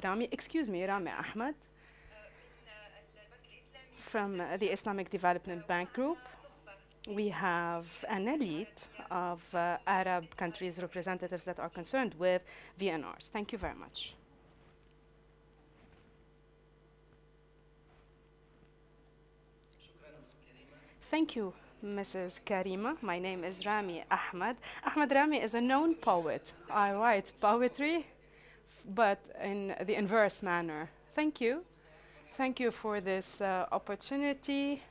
Rami, excuse me, Rami Ahmed from the Islamic Development Bank Group. We have an elite of Arab countries representatives that are concerned with VNRs. Thank you very much. Thank you, Mrs. Karima. My name is Rami Ahmed. Ahmed Rami is a known poet. I write poetry, but in the inverse manner. Thank you. Thank you for this opportunity.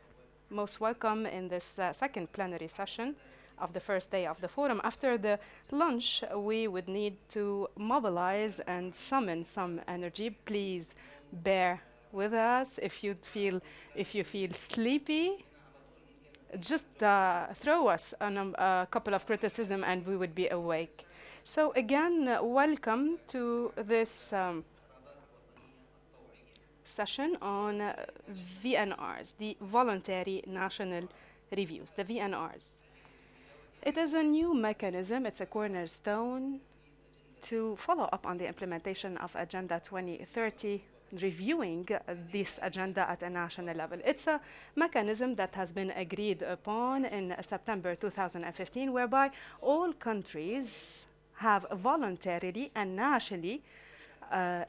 Most welcome in this second plenary session of the first day of the forum. After the lunch, we would need to mobilize and summon some energy. Please bear with us. If you feel sleepy, just throw us a couple of criticism and we would be awake. So again, welcome to this session on VNRs, the Voluntary National Reviews, the VNRs. It is a new mechanism, it's a cornerstone to follow up on the implementation of Agenda 2030, reviewing this agenda at a national level. It's a mechanism that has been agreed upon in September 2015, whereby all countries have voluntarily and nationally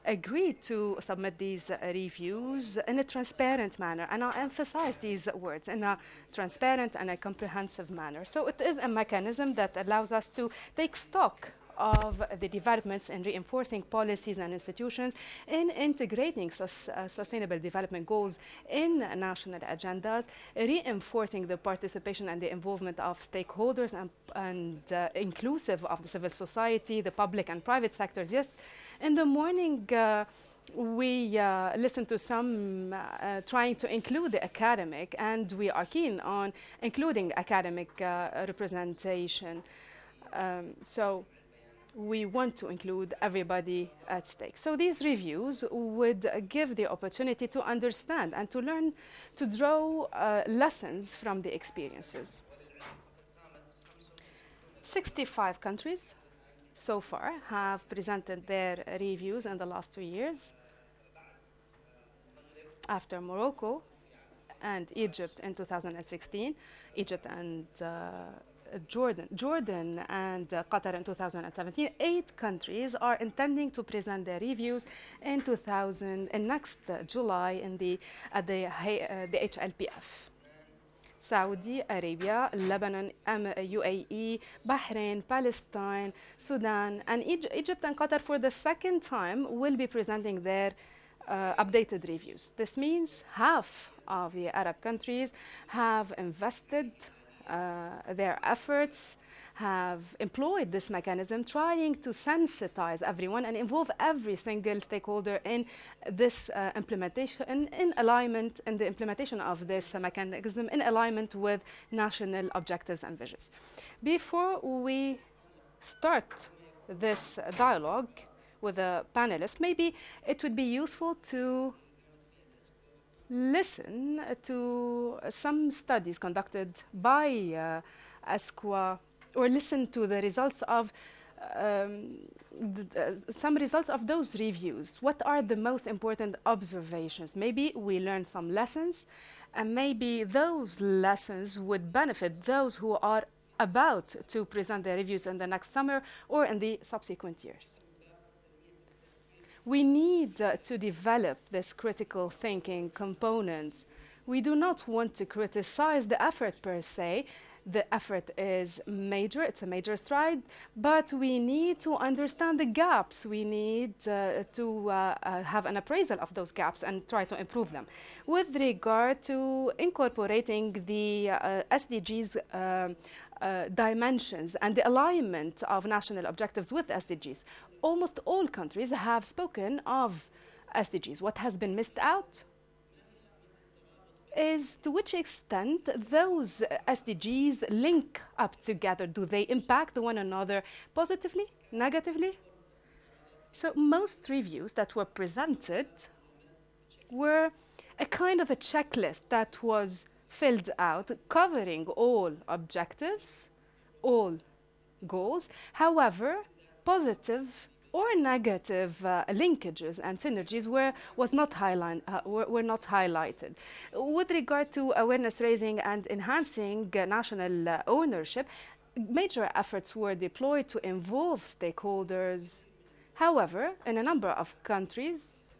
agreed to submit these reviews in a transparent manner. And I'll emphasize these words, in a transparent and a comprehensive manner. So it is a mechanism that allows us to take stock of the developments in reinforcing policies and institutions, in integrating sustainable development goals in national agendas, reinforcing the participation and the involvement of stakeholders and inclusive of the civil society, the public and private sectors. Yes, in the morning, we listened to some trying to include the academic, and we are keen on including academic representation. So we want to include everybody at stake. So these reviews would give the opportunity to understand and to learn, to draw lessons from the experiences. 65 countries so far have presented their reviews in the last 2 years, after Morocco and Egypt in 2016, Egypt and Jordan and Qatar in 2017. 8 countries are intending to present their reviews in next July at the HLPF. Saudi Arabia, Lebanon, UAE, Bahrain, Palestine, Sudan, and Egypt and Qatar for the second time will be presenting their updated reviews. This means half of the Arab countries have invested their efforts, have employed this mechanism, trying to sensitize everyone and involve every single stakeholder in this implementation, in the implementation of this mechanism, in alignment with national objectives and visions. Before we start this dialogue with the panelists, maybe it would be useful to listen to some studies conducted by ASQA, or listen to the results of some results of those reviews. What are the most important observations? Maybe we learn some lessons, and maybe those lessons would benefit those who are about to present their reviews in the next summer or in the subsequent years. We need to develop this critical thinking component. We do not want to criticize the effort per se. The effort is major, it's a major stride, but we need to understand the gaps. We need to have an appraisal of those gaps and try to improve them. With regard to incorporating the SDGs dimensions and the alignment of national objectives with SDGs, almost all countries have spoken of SDGs. What has been missed out is to which extent those SDGs link up together. Do they impact one another positively, negatively? So most reviews that were presented were a kind of a checklist that was filled out, covering all objectives, all goals. However, positive or negative linkages and synergies were not highlighted. With regard to awareness raising and enhancing national ownership, major efforts were deployed to involve stakeholders. However, in a number of countries,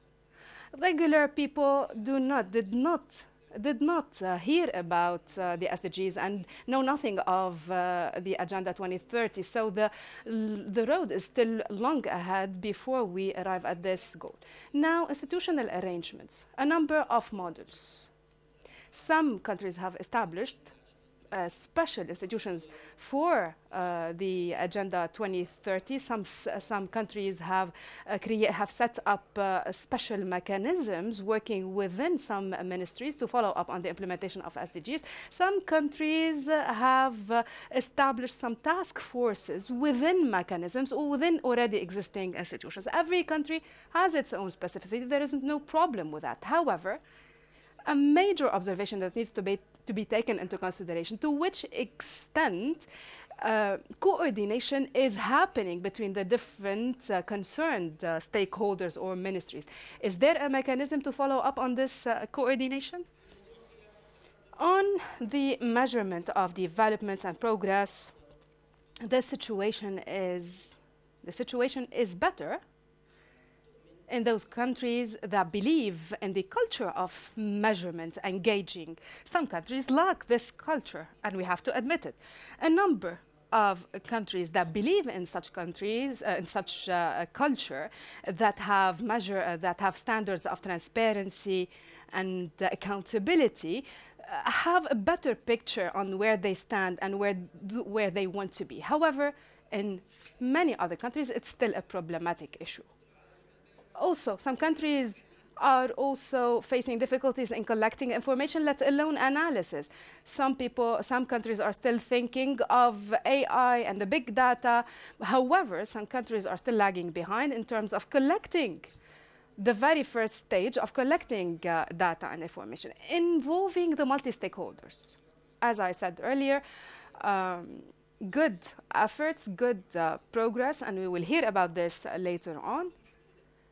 regular people did not hear about the SDGs and know nothing of the Agenda 2030. So the road is still long ahead before we arrive at this goal. Now, institutional arrangements, a number of models. Some countries have established special institutions for the Agenda 2030. Some countries have set up special mechanisms working within some ministries to follow up on the implementation of SDGs. Some countries have established some task forces within mechanisms or within already existing institutions. Every country has its own specificity. There is no problem with that. However, a major observation that needs to be taken into consideration, to which extent coordination is happening between the different concerned stakeholders or ministries. Is there a mechanism to follow up on this coordination? On the measurement of developments and progress, the situation is better in those countries that believe in the culture of measurement, engaging. Some countries lack this culture, and we have to admit it. A number of countries that believe in such culture, that have standards of transparency and accountability, have a better picture on where they stand and where they want to be. However, in many other countries, it's still a problematic issue. Also, some countries are also facing difficulties in collecting information, let alone analysis. Some countries are still thinking of AI and the big data. However, some countries are still lagging behind in terms of collecting the very first stage of collecting data and information, involving the multi-stakeholders. As I said earlier, good efforts, good progress, and we will hear about this later on.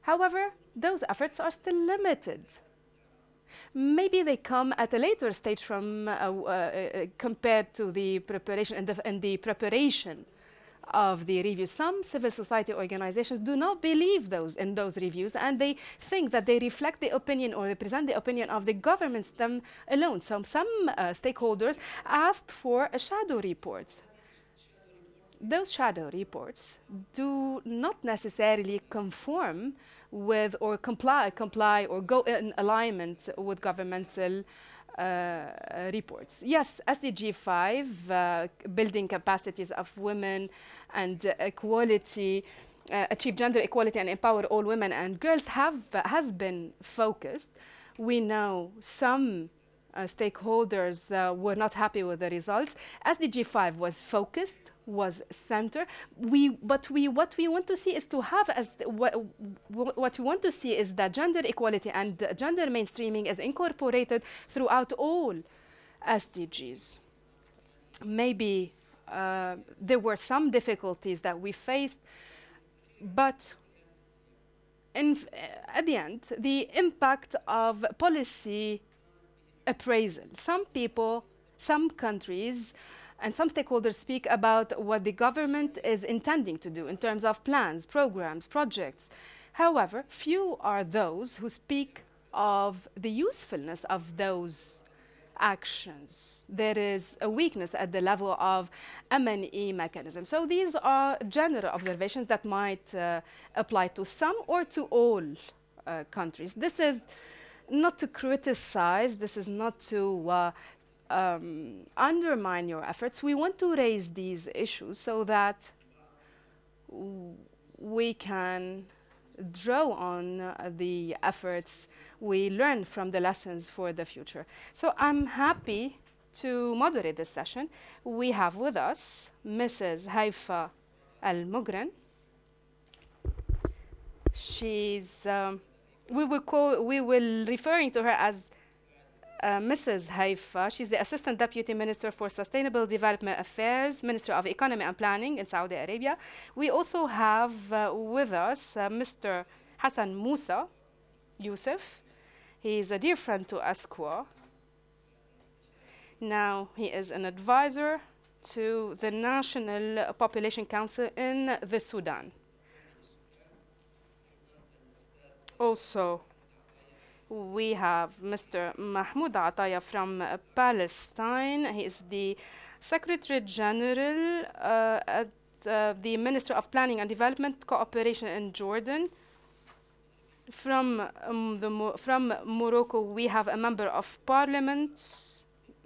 However, those efforts are still limited. Maybe they come at a later stage from compared to the preparation and the preparation of the reviews. Some civil society organizations do not believe in those reviews, and they think that they reflect the opinion or represent the opinion of the governments them alone. So some stakeholders asked for a shadow report. Those shadow reports do not necessarily conform with or comply or go in alignment with governmental reports. Yes, SDG 5, building capacities of women and equality, achieve gender equality and empower all women and girls has been focused. We know some stakeholders were not happy with the results. SDG 5 was focused, was center. What we want to see is that gender equality and gender mainstreaming is incorporated throughout all SDGs. Maybe there were some difficulties that we faced, but at the end, the impact of policy appraisal. Some people, some countries, and some stakeholders speak about what the government is intending to do in terms of plans, programs, projects. However, few are those who speak of the usefulness of those actions. There is a weakness at the level of M&E mechanism. So these are general observations that might apply to some or to all countries. This is not to criticize, this is not to undermine your efforts. We want to raise these issues so that we can draw on the efforts we learn from the lessons for the future. So I'm happy to moderate this session. We have with us Mrs. Haifa Al-Mugren. She's we will referring to her as Mrs. Haifa. She's the Assistant Deputy Minister for Sustainable Development Affairs, Minister of Economy and Planning in Saudi Arabia. We also have with us Mr. Hassan Musa Youssef. He is a dear friend to ASQA. Now he is an advisor to the National Population Council in the Sudan. Also, we have Mr. Mahmoud Ataya from Palestine. He is the Secretary General at the Minister of Planning and Development Cooperation in Jordan. From Morocco, we have a Member of Parliament,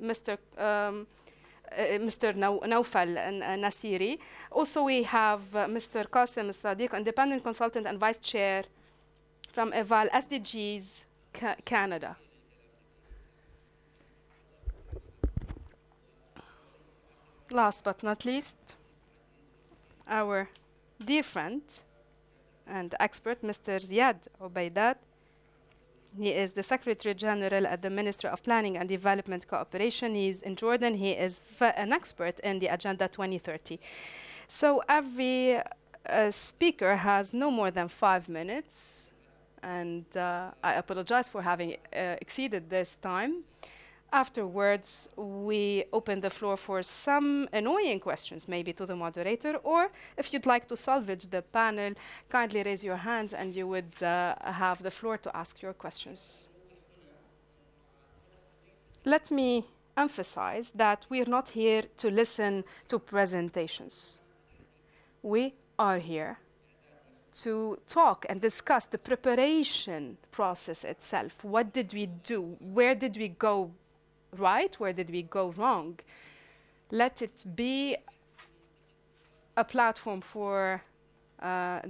Mr. Naufal Nasiri. Also, we have Mr. Qasim Sadiq, Independent Consultant and Vice Chair from EVAL SDGs Canada. Last but not least, our dear friend and expert, Mr. Ziad Obaidat. He is the Secretary General at the Ministry of Planning and Development Cooperation. He's in Jordan. He is an expert in the Agenda 2030. So every speaker has no more than 5 minutes. And I apologize for having exceeded this time. Afterwards, we open the floor for some annoying questions, maybe to the moderator, or if you'd like to salvage the panel, kindly raise your hands and you would have the floor to ask your questions. Let me emphasize that we're not here to listen to presentations. We are here to talk and discuss the preparation process itself. What did we do? Where did we go right? Where did we go wrong? Let it be a platform for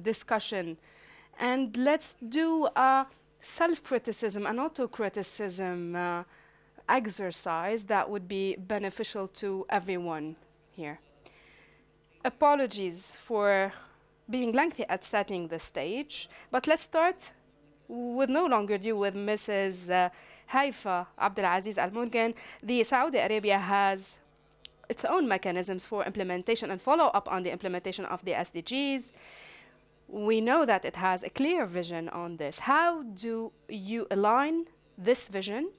discussion. And let's do a self-criticism, an auto-criticism exercise that would be beneficial to everyone here. Apologies for being lengthy at setting the stage, but let's start with no longer ado with Mrs. Haifa Abdulaziz Al Morgan. The Saudi Arabia has its own mechanisms for implementation and follow-up on the implementation of the SDGs. We know that it has a clear vision on this. How do you align this vision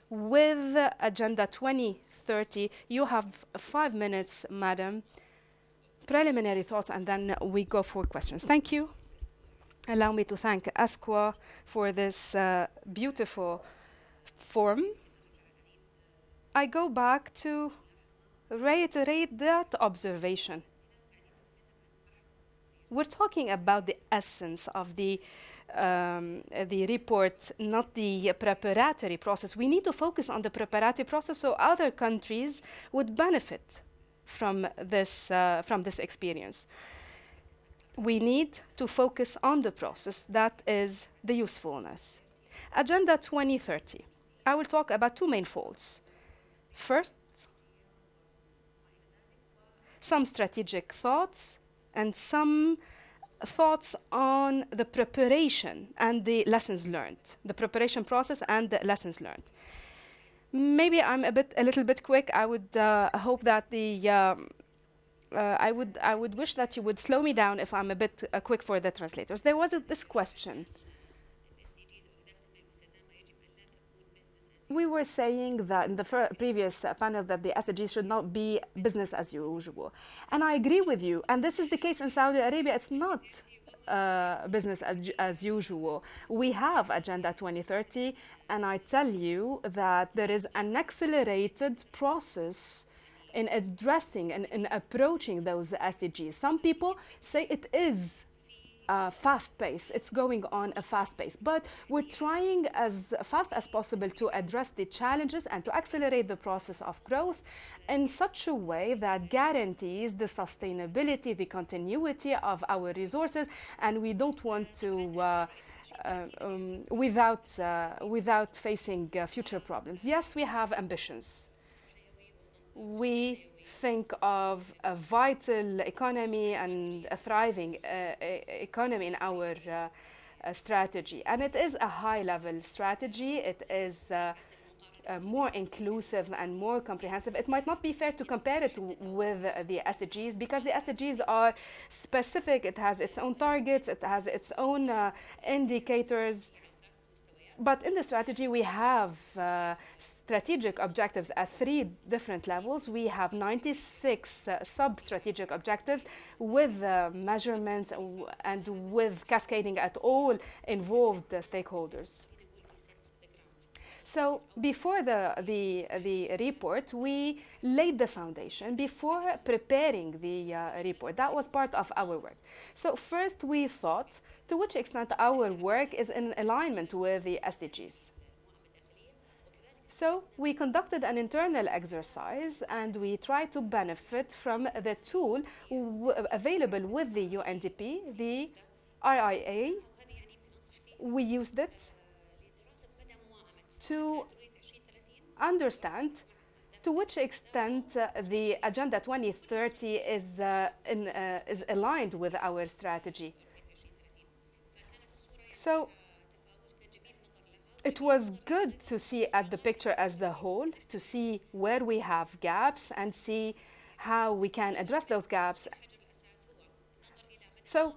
with Agenda 2030? You have 5 minutes, Madam. Preliminary thoughts, and then we go for questions. Thank you. Allow me to thank ASQA for this beautiful forum. I go back to reiterate that observation. We're talking about the essence of the report, not the preparatory process. We need to focus on the preparatory process so other countries would benefit from this experience. We need to focus on the process, that is the usefulness. Agenda 2030. I will talk about 2 main folds. First, some strategic thoughts and some thoughts on the preparation and the lessons learned, the preparation process and the lessons learned. Maybe I'm a little bit quick. I would hope that I would wish that you would slow me down if I'm a bit quick for the translators. There was this question. We were saying that in the previous panel that the SDGs should not be business as usual. And I agree with you. And this is the case in Saudi Arabia. It's not business as usual. We have Agenda 2030, and I tell you that there is an accelerated process in addressing and in approaching those SDGs. Some people say it is fast-paced. It's going on a fast pace. But we're trying as fast as possible to address the challenges and to accelerate the process of growth in such a way that guarantees the sustainability, the continuity of our resources, and we don't want to without facing future problems. Yes, we have ambitions. We think of a vital economy and a thriving economy in our strategy. And it is a high-level strategy. It is more inclusive and more comprehensive. It might not be fair to compare it with the SDGs because the SDGs are specific. It has its own targets, it has its own indicators. But in the strategy, we have strategic objectives at 3 different levels. We have 96 sub-strategic objectives with measurements and with cascading at all involved stakeholders. So before the report, we laid the foundation before preparing the report. That was part of our work. So first we thought to which extent our work is in alignment with the SDGs. So we conducted an internal exercise and we tried to benefit from the tool available with the UNDP, the RIA. We used it to understand to which extent the Agenda 2030 is aligned with our strategy. So it was good to see at the picture as the whole, to see where we have gaps and see how we can address those gaps. So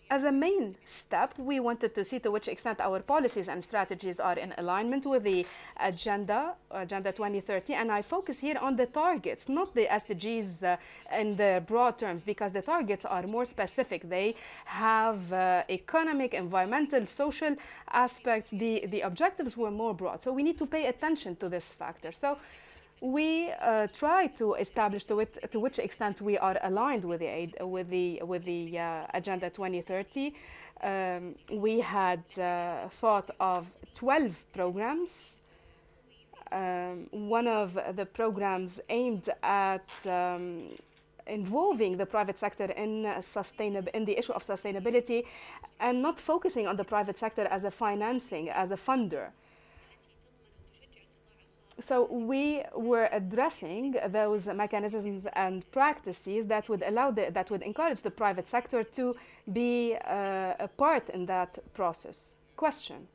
as a main step, we wanted to see to which extent our policies and strategies are in alignment with the Agenda 2030. And I focus here on the targets, not the SDGs in the broad terms, because the targets are more specific. They have economic, environmental, social aspects. The objectives were more broad. So we need to pay attention to this factor. So we try to establish to which extent we are aligned with the Agenda 2030. We had thought of 12 programs. One of the programs aimed at involving the private sector in the issue of sustainability and not focusing on the private sector as a financing, as a funder. So we were addressing those mechanisms and practices that would encourage the private sector to be a part in that process. Question: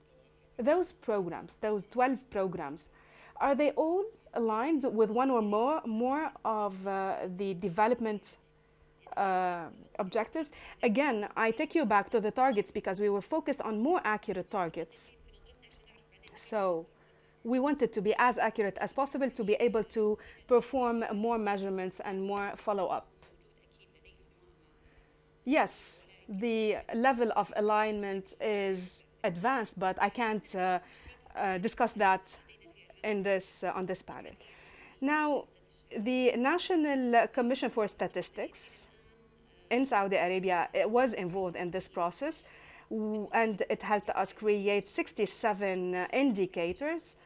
those programs, those 12 programs, are they all aligned with one or more of the development objectives? Again, I take you back to the targets because we were focused on more accurate targets. So we wanted to be as accurate as possible to be able to perform more measurements and more follow-up. Yes, the level of alignment is advanced, but I can't discuss that in on this panel. Now, the National Commission for Statistics in Saudi Arabia was involved in this process, and it helped us create 67 indicators.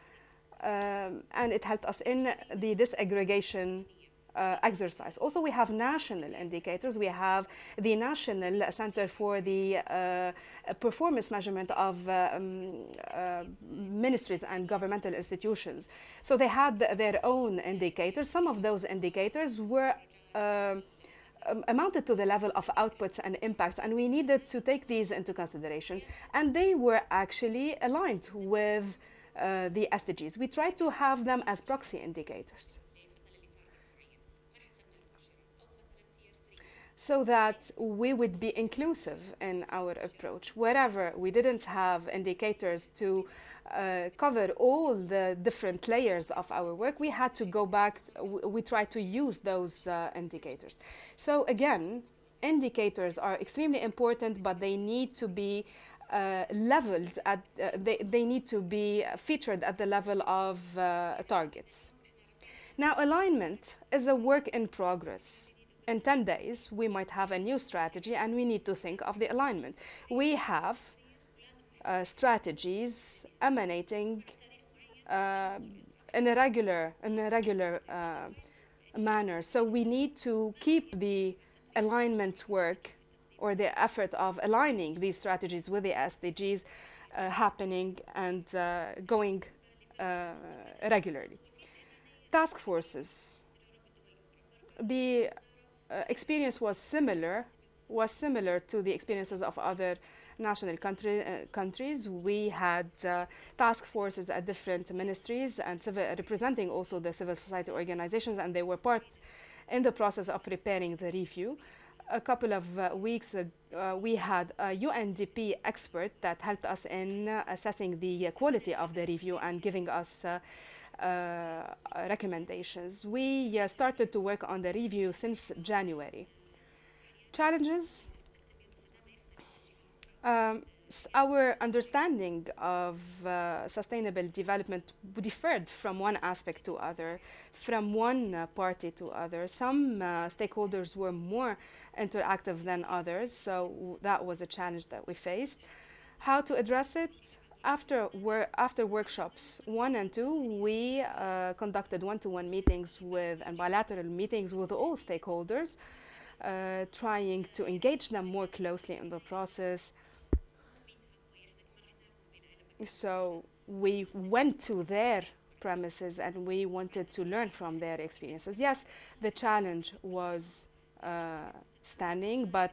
And it helped us in the disaggregation exercise. Also, we have national indicators. We have the National Center for the Performance Measurement of Ministries and Governmental Institutions. So they had their own indicators. Some of those indicators were amounted to the level of outputs and impacts, and we needed to take these into consideration. And they were actually aligned with the SDGs. We try to have them as proxy indicators so that we would be inclusive in our approach. Wherever we didn't have indicators to cover all the different layers of our work, we had to go back. We tried to use those indicators. So again, indicators are extremely important, but they need to be leveled at, they need to be featured at the level of targets. Now, alignment is a work in progress. In 10 days, we might have a new strategy and we need to think of the alignment. We have strategies emanating in a regular manner. So we need to keep the alignment work or the effort of aligning these strategies with the SDGs happening and going regularly. Task forces. The experience was similar to the experiences of other national countries. We had task forces at different ministries and representing also the civil society organizations, and they were part in the process of preparing the review. A couple of weeks ago, we had a UNDP expert that helped us in assessing the quality of the review and giving us recommendations. We started to work on the review since January. Challenges. Our understanding of sustainable development differed from one aspect to other, from one party to other. Some stakeholders were more interactive than others, so that was a challenge that we faced. How to address it? After workshops 1 and 2, we conducted one-to-one meetings and bilateral meetings with all stakeholders, trying to engage them more closely in the process. So we went to their premises and we wanted to learn from their experiences. Yes, the challenge was standing, but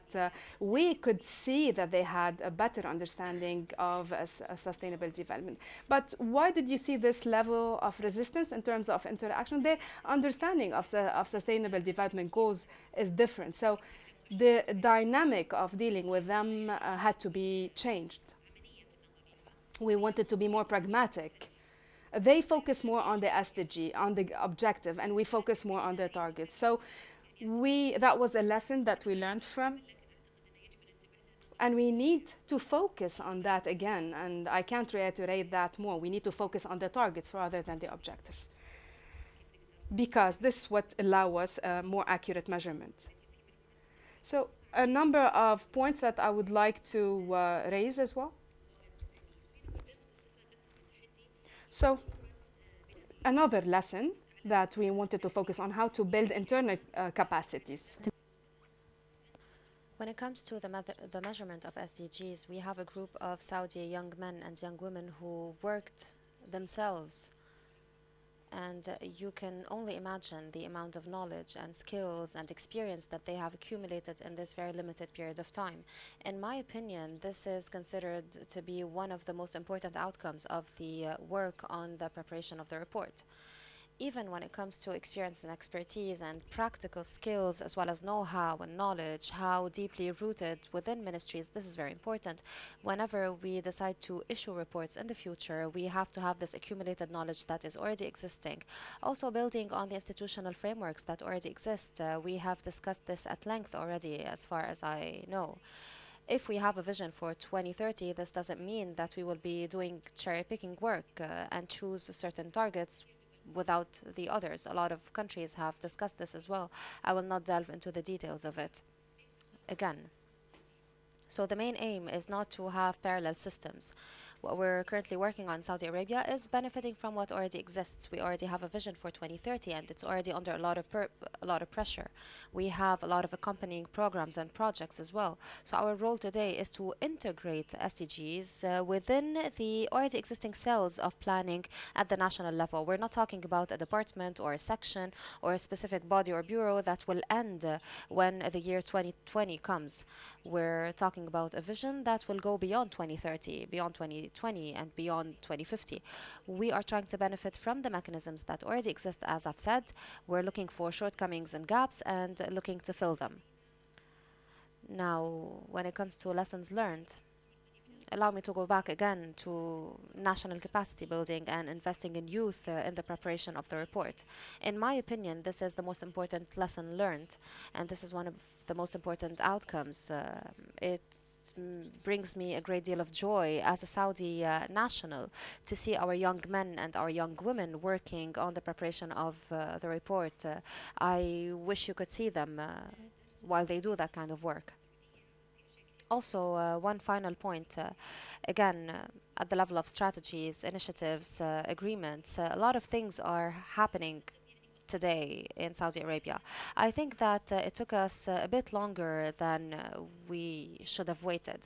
we could see that they had a better understanding of sustainable development. But why did you see this level of resistance in terms of interaction? Their understanding of sustainable development goals is different. So the dynamic of dealing with them had to be changed. We wanted to be more pragmatic. They focus more on the SDG, on the objective, and we focus more on the targets. So that was a lesson that we learned from. And we need to focus on that again. And I can't reiterate that more. We need to focus on the targets rather than the objectives, because this is what allows us more accurate measurement. So a number of points that I would like to raise as well. So another lesson that we wanted to focus on, how to build internal capacities. When it comes to the measurement of SDGs, we have a group of Saudi young men and young women who worked themselves. And you can only imagine the amount of knowledge and skills and experience that they have accumulated in this very limited period of time. In my opinion, this is considered to be one of the most important outcomes of the work on the preparation of the report. Even when it comes to experience and expertise and practical skills, as well as know-how and knowledge, how deeply rooted within ministries, this is very important. Whenever we decide to issue reports in the future, we have to have this accumulated knowledge that is already existing. Also building on the institutional frameworks that already exist. We have discussed this at length already, as far as I know. If we have a vision for 2030, this doesn't mean that we will be doing cherry-picking work and choose certain targets without the others. A lot of countries have discussed this as well. I will not delve into the details of it again. So the main aim is not to have parallel systems. What we're currently working on in Saudi Arabia is benefiting from what already exists. We already have a vision for 2030 and it's already under a lot of pressure. We have a lot of accompanying programs and projects as well. So our role today is to integrate SDGs within the already existing cells of planning at the national level. We're not talking about a department or a section or a specific body or bureau that will end when the year 2020 comes. We're talking about a vision that will go beyond 2030, beyond 2020 and beyond 2050. We are trying to benefit from the mechanisms that already exist, as I've said. We're looking for shortcomings and gaps and looking to fill them. Now, when it comes to lessons learned, allow me to go back again to national capacity building and investing in youth in the preparation of the report. In my opinion, this is the most important lesson learned, and this is one of the most important outcomes. It brings me a great deal of joy as a Saudi national to see our young men and our young women working on the preparation of the report. I wish you could see them while they do that kind of work. Also, one final point, again, at the level of strategies, initiatives, agreements, a lot of things are happening today in Saudi Arabia. I think that it took us a bit longer than we should have waited.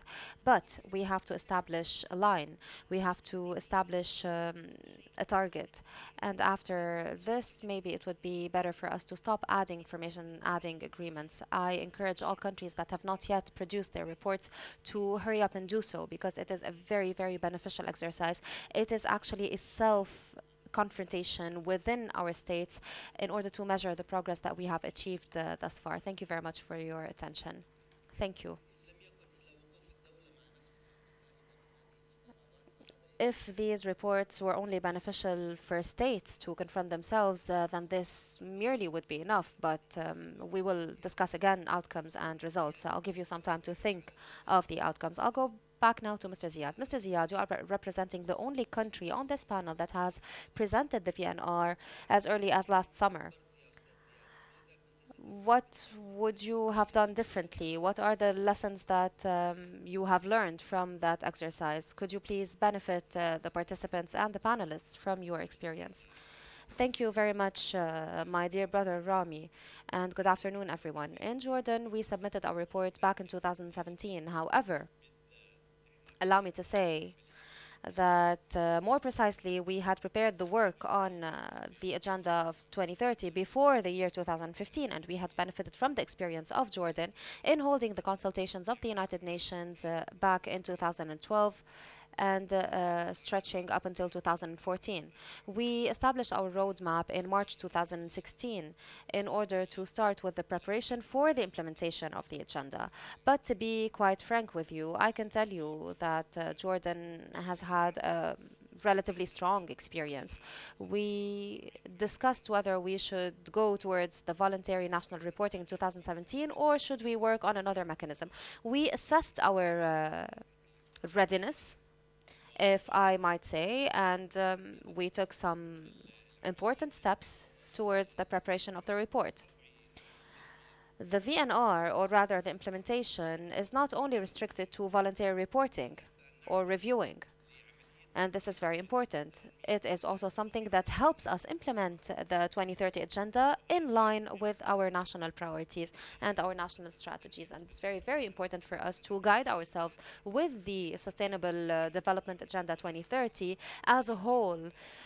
But we have to establish a line. We have to establish a target. And after this, maybe it would be better for us to stop adding information, adding agreements. I encourage all countries that have not yet produced their reports to hurry up and do so, because it is a very, very beneficial exercise. It is actually a confrontation within our states in order to measure the progress that we have achieved thus far. Thank you very much for your attention. Thank you. If these reports were only beneficial for states to confront themselves, then this merely would be enough. But we will discuss again outcomes and results. I'll give you some time to think of the outcomes. I'll go back now to Mr. Ziad. Mr. Ziad, you are representing the only country on this panel that has presented the VNR as early as last summer. What would you have done differently? What are the lessons that you have learned from that exercise? Could you please benefit the participants and the panelists from your experience? Thank you very much, my dear brother Rami, and good afternoon, everyone. In Jordan, we submitted our report back in 2017. However, allow me to say that more precisely, we had prepared the work on the agenda of 2030 before the year 2015, and we had benefited from the experience of Jordan in holding the consultations of the United Nations back in 2012 and stretching up until 2014. We established our roadmap in March 2016 in order to start with the preparation for the implementation of the agenda. But to be quite frank with you, I can tell you that Jordan has had a relatively strong experience. We discussed whether we should go towards the voluntary national reporting in 2017 or should we work on another mechanism. We assessed our readiness, if I might say, and we took some important steps towards the preparation of the report. The VNR, or rather the implementation, is not only restricted to voluntary reporting or reviewing, and this is very important. It is also something that helps us implement the 2030 agenda in line with our national priorities and our national strategies. And it's very, very important for us to guide ourselves with the Sustainable Development Agenda 2030 as a whole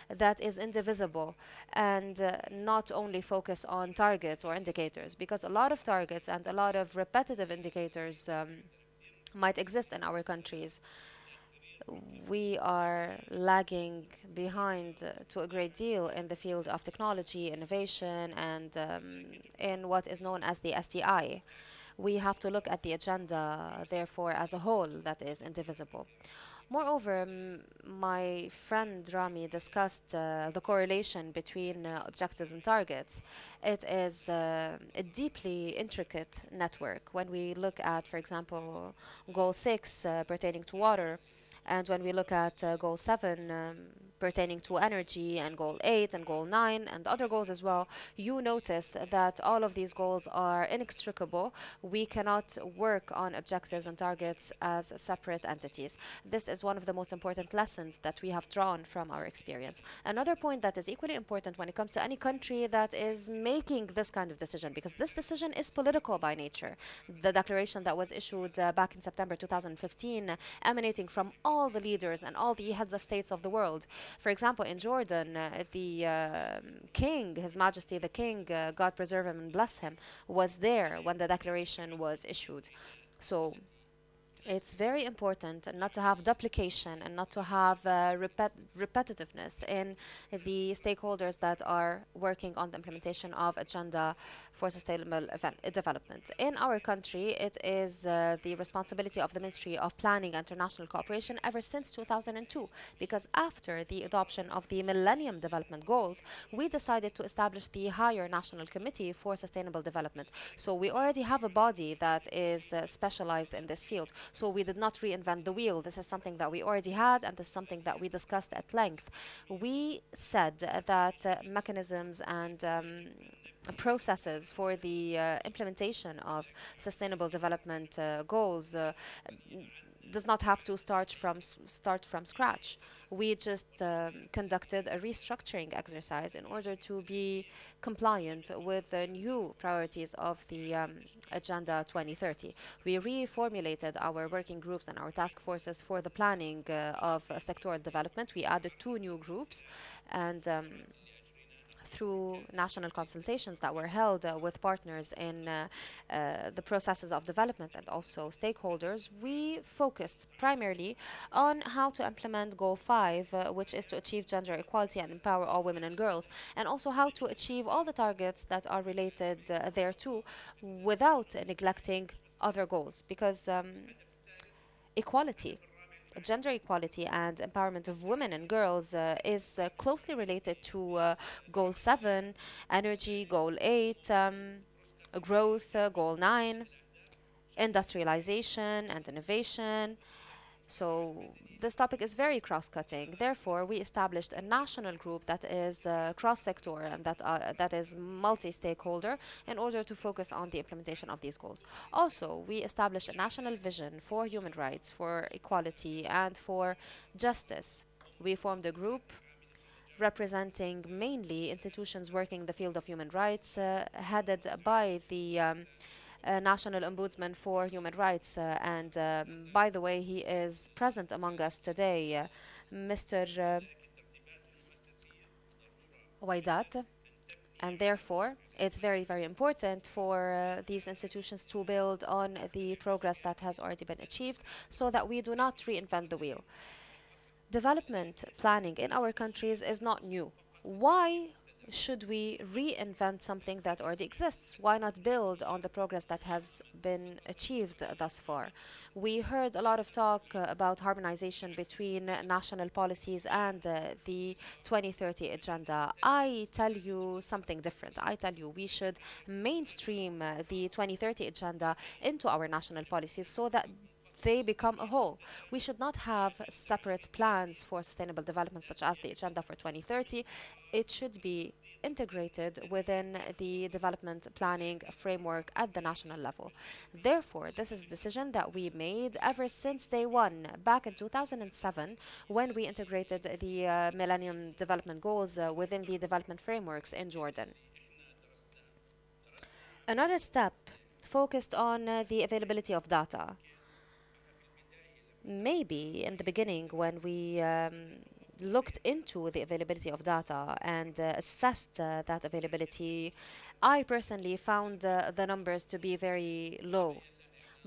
that is indivisible and not only focus on targets or indicators, because a lot of targets and a lot of repetitive indicators might exist in our countries. We are lagging behind to a great deal in the field of technology, innovation, and in what is known as the SDI. We have to look at the agenda, therefore, as a whole that is indivisible. Moreover, my friend Rami discussed the correlation between objectives and targets. It is a deeply intricate network. When we look at, for example, Goal 6 pertaining to water, and when we look at Goal 7 pertaining to energy, and Goal 8 and Goal 9 and other goals as well, you notice that all of these goals are inextricable. We cannot work on objectives and targets as separate entities. This is one of the most important lessons that we have drawn from our experience. Another point that is equally important when it comes to any country that is making this kind of decision, because this decision is political by nature. The declaration that was issued back in September 2015, emanating from all the leaders and all the heads of states of the world. For example, in Jordan, the king, His Majesty the King, God preserve him and bless him, was there when the declaration was issued. So it's very important not to have duplication and not to have repetitiveness in the stakeholders that are working on the implementation of Agenda for Sustainable Development. In our country, it is the responsibility of the Ministry of Planning and International Cooperation ever since 2002, because after the adoption of the Millennium Development Goals, we decided to establish the Higher National Committee for Sustainable Development. So we already have a body that is specialized in this field. So we did not reinvent the wheel. This is something that we already had, and this is something that we discussed at length. We said that mechanisms and processes for the implementation of sustainable development goals does not have to start from scratch. We just conducted a restructuring exercise in order to be compliant with the new priorities of the Agenda 2030. We reformulated our working groups and our task forces for the planning of sectoral development. We added 2 new groups, and through national consultations that were held with partners in the processes of development and also stakeholders, we focused primarily on how to implement Goal 5, which is to achieve gender equality and empower all women and girls, and also how to achieve all the targets that are related thereto without neglecting other goals, because equality, gender equality and empowerment of women and girls is closely related to Goal 7, energy, Goal 8, growth, Goal 9, industrialization and innovation. So this topic is very cross-cutting. Therefore, we established a national group that is cross-sector and that is multi-stakeholder in order to focus on the implementation of these goals. Also, we established a national vision for human rights, for equality, and for justice. We formed a group representing mainly institutions working in the field of human rights, headed by the National Ombudsman for Human Rights. And by the way, he is present among us today, Mr. Waidat. And therefore, it's very, very important for these institutions to build on the progress that has already been achieved so that we do not reinvent the wheel. Development planning in our countries is not new. Why should we reinvent something that already exists? Why not build on the progress that has been achieved thus far? We heard a lot of talk about harmonization between national policies and the 2030 agenda. I tell you something different. I tell you we should mainstream the 2030 agenda into our national policies so that they become a whole. We should not have separate plans for sustainable development, such as the Agenda for 2030. It should be integrated within the development planning framework at the national level. Therefore, this is a decision that we made ever since day one, back in 2007, when we integrated the Millennium Development Goals within the development frameworks in Jordan. Another step focused on the availability of data. Maybe in the beginning, when we looked into the availability of data and assessed that availability, I personally found the numbers to be very low.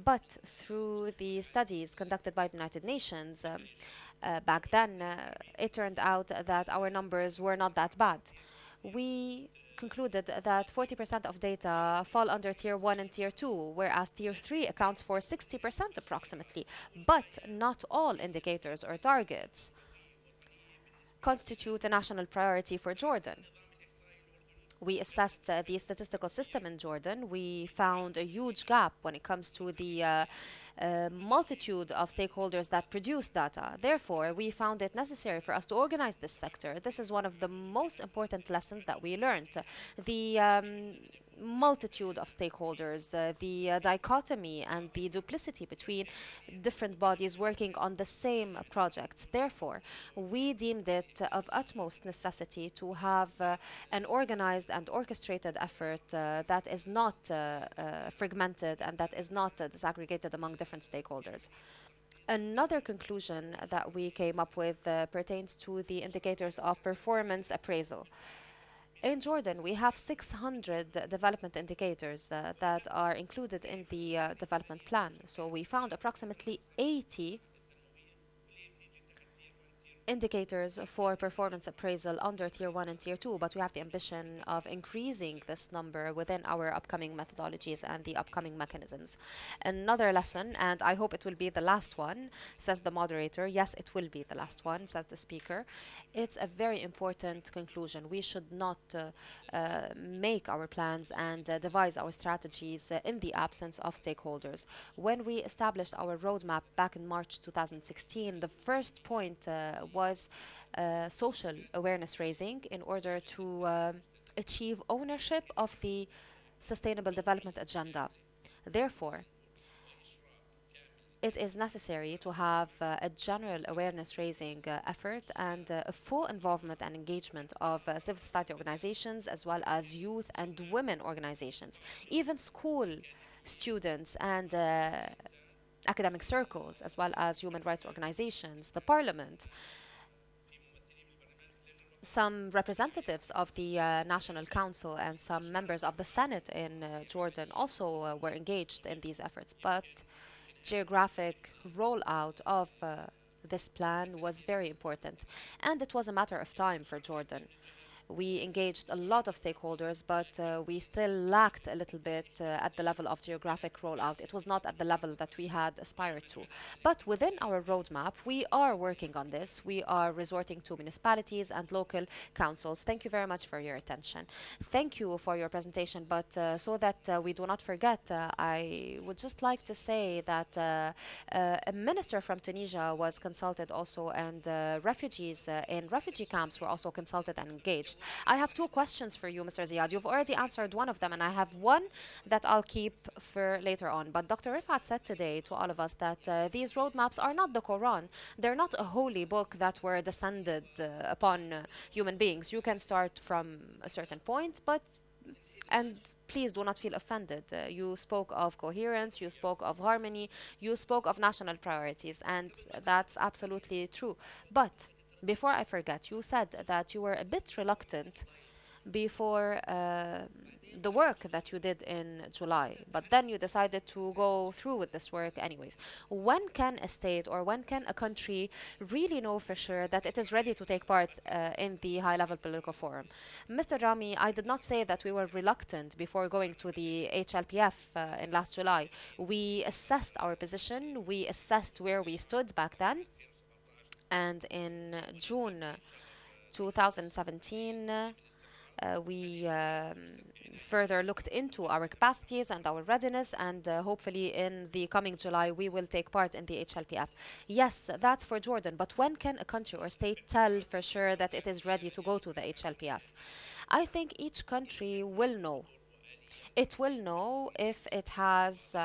But through the studies conducted by the United Nations, back then, it turned out that our numbers were not that bad. We concluded that 40% of data fall under Tier 1 and Tier 2, whereas Tier 3 accounts for 60% approximately. But not all indicators or targets constitute a national priority for Jordan. We assessed the statistical system in Jordan. We found a huge gap when it comes to the multitude of stakeholders that produce data. Therefore, we found it necessary for us to organize this sector. This is one of the most important lessons that we learned. The multitude of stakeholders, the dichotomy and the duplicity between different bodies working on the same projects. Therefore, we deemed it of utmost necessity to have an organized and orchestrated effort that is not fragmented and that is not disaggregated among different stakeholders. Another conclusion that we came up with pertains to the indicators of performance appraisal. In Jordan, we have 600 development indicators that are included in the development plan. So we found approximately 80 indicators for performance appraisal under Tier 1 and Tier 2, but we have the ambition of increasing this number within our upcoming methodologies and the upcoming mechanisms. Another lesson, and I hope it will be the last one, says the moderator. Yes, it will be the last one, says the speaker. It's a very important conclusion. We should not make our plans and devise our strategies in the absence of stakeholders. When we established our roadmap back in March 2016, the first point was social awareness raising in order to achieve ownership of the Sustainable Development Agenda. Therefore, it is necessary to have a general awareness raising effort and a full involvement and engagement of civil society organizations as well as youth and women organizations, even school students and academic circles, as well as human rights organizations, the parliament. Some representatives of the National Council and some members of the Senate in Jordan also were engaged in these efforts. But geographic rollout of this plan was very important, and it was a matter of time for Jordan. We engaged a lot of stakeholders, but we still lacked a little bit at the level of geographic rollout. It was not at the level that we had aspired to. But within our roadmap, we are working on this. We are resorting to municipalities and local councils. Thank you very much for your attention. Thank you for your presentation, but so that we do not forget, I would just like to say that a minister from Tunisia was consulted also, and refugees in refugee camps were also consulted and engaged. I have two questions for you, Mr. Ziad. You've already answered one of them, and I have one that I'll keep for later on. But Dr. Rifat said today to all of us that these roadmaps are not the Quran. They're not a holy book that were descended upon human beings. You can start from a certain point, but and please do not feel offended. You spoke of coherence, you spoke of harmony, you spoke of national priorities, and that's absolutely true. But before I forget, you said that you were a bit reluctant before the work that you did in July, but then you decided to go through with this work anyways. When can a state or when can a country really know for sure that it is ready to take part in the high-level political forum? Mr. Rami, I did not say that we were reluctant before going to the HLPF in last July. We assessed our position, we assessed where we stood back then, and in June 2017, we further looked into our capacities and our readiness, and hopefully in the coming July we will take part in the HLPF. Yes, that's for Jordan, but when can a country or state tell for sure that it is ready to go to the HLPF? I think each country will know. It will know if it has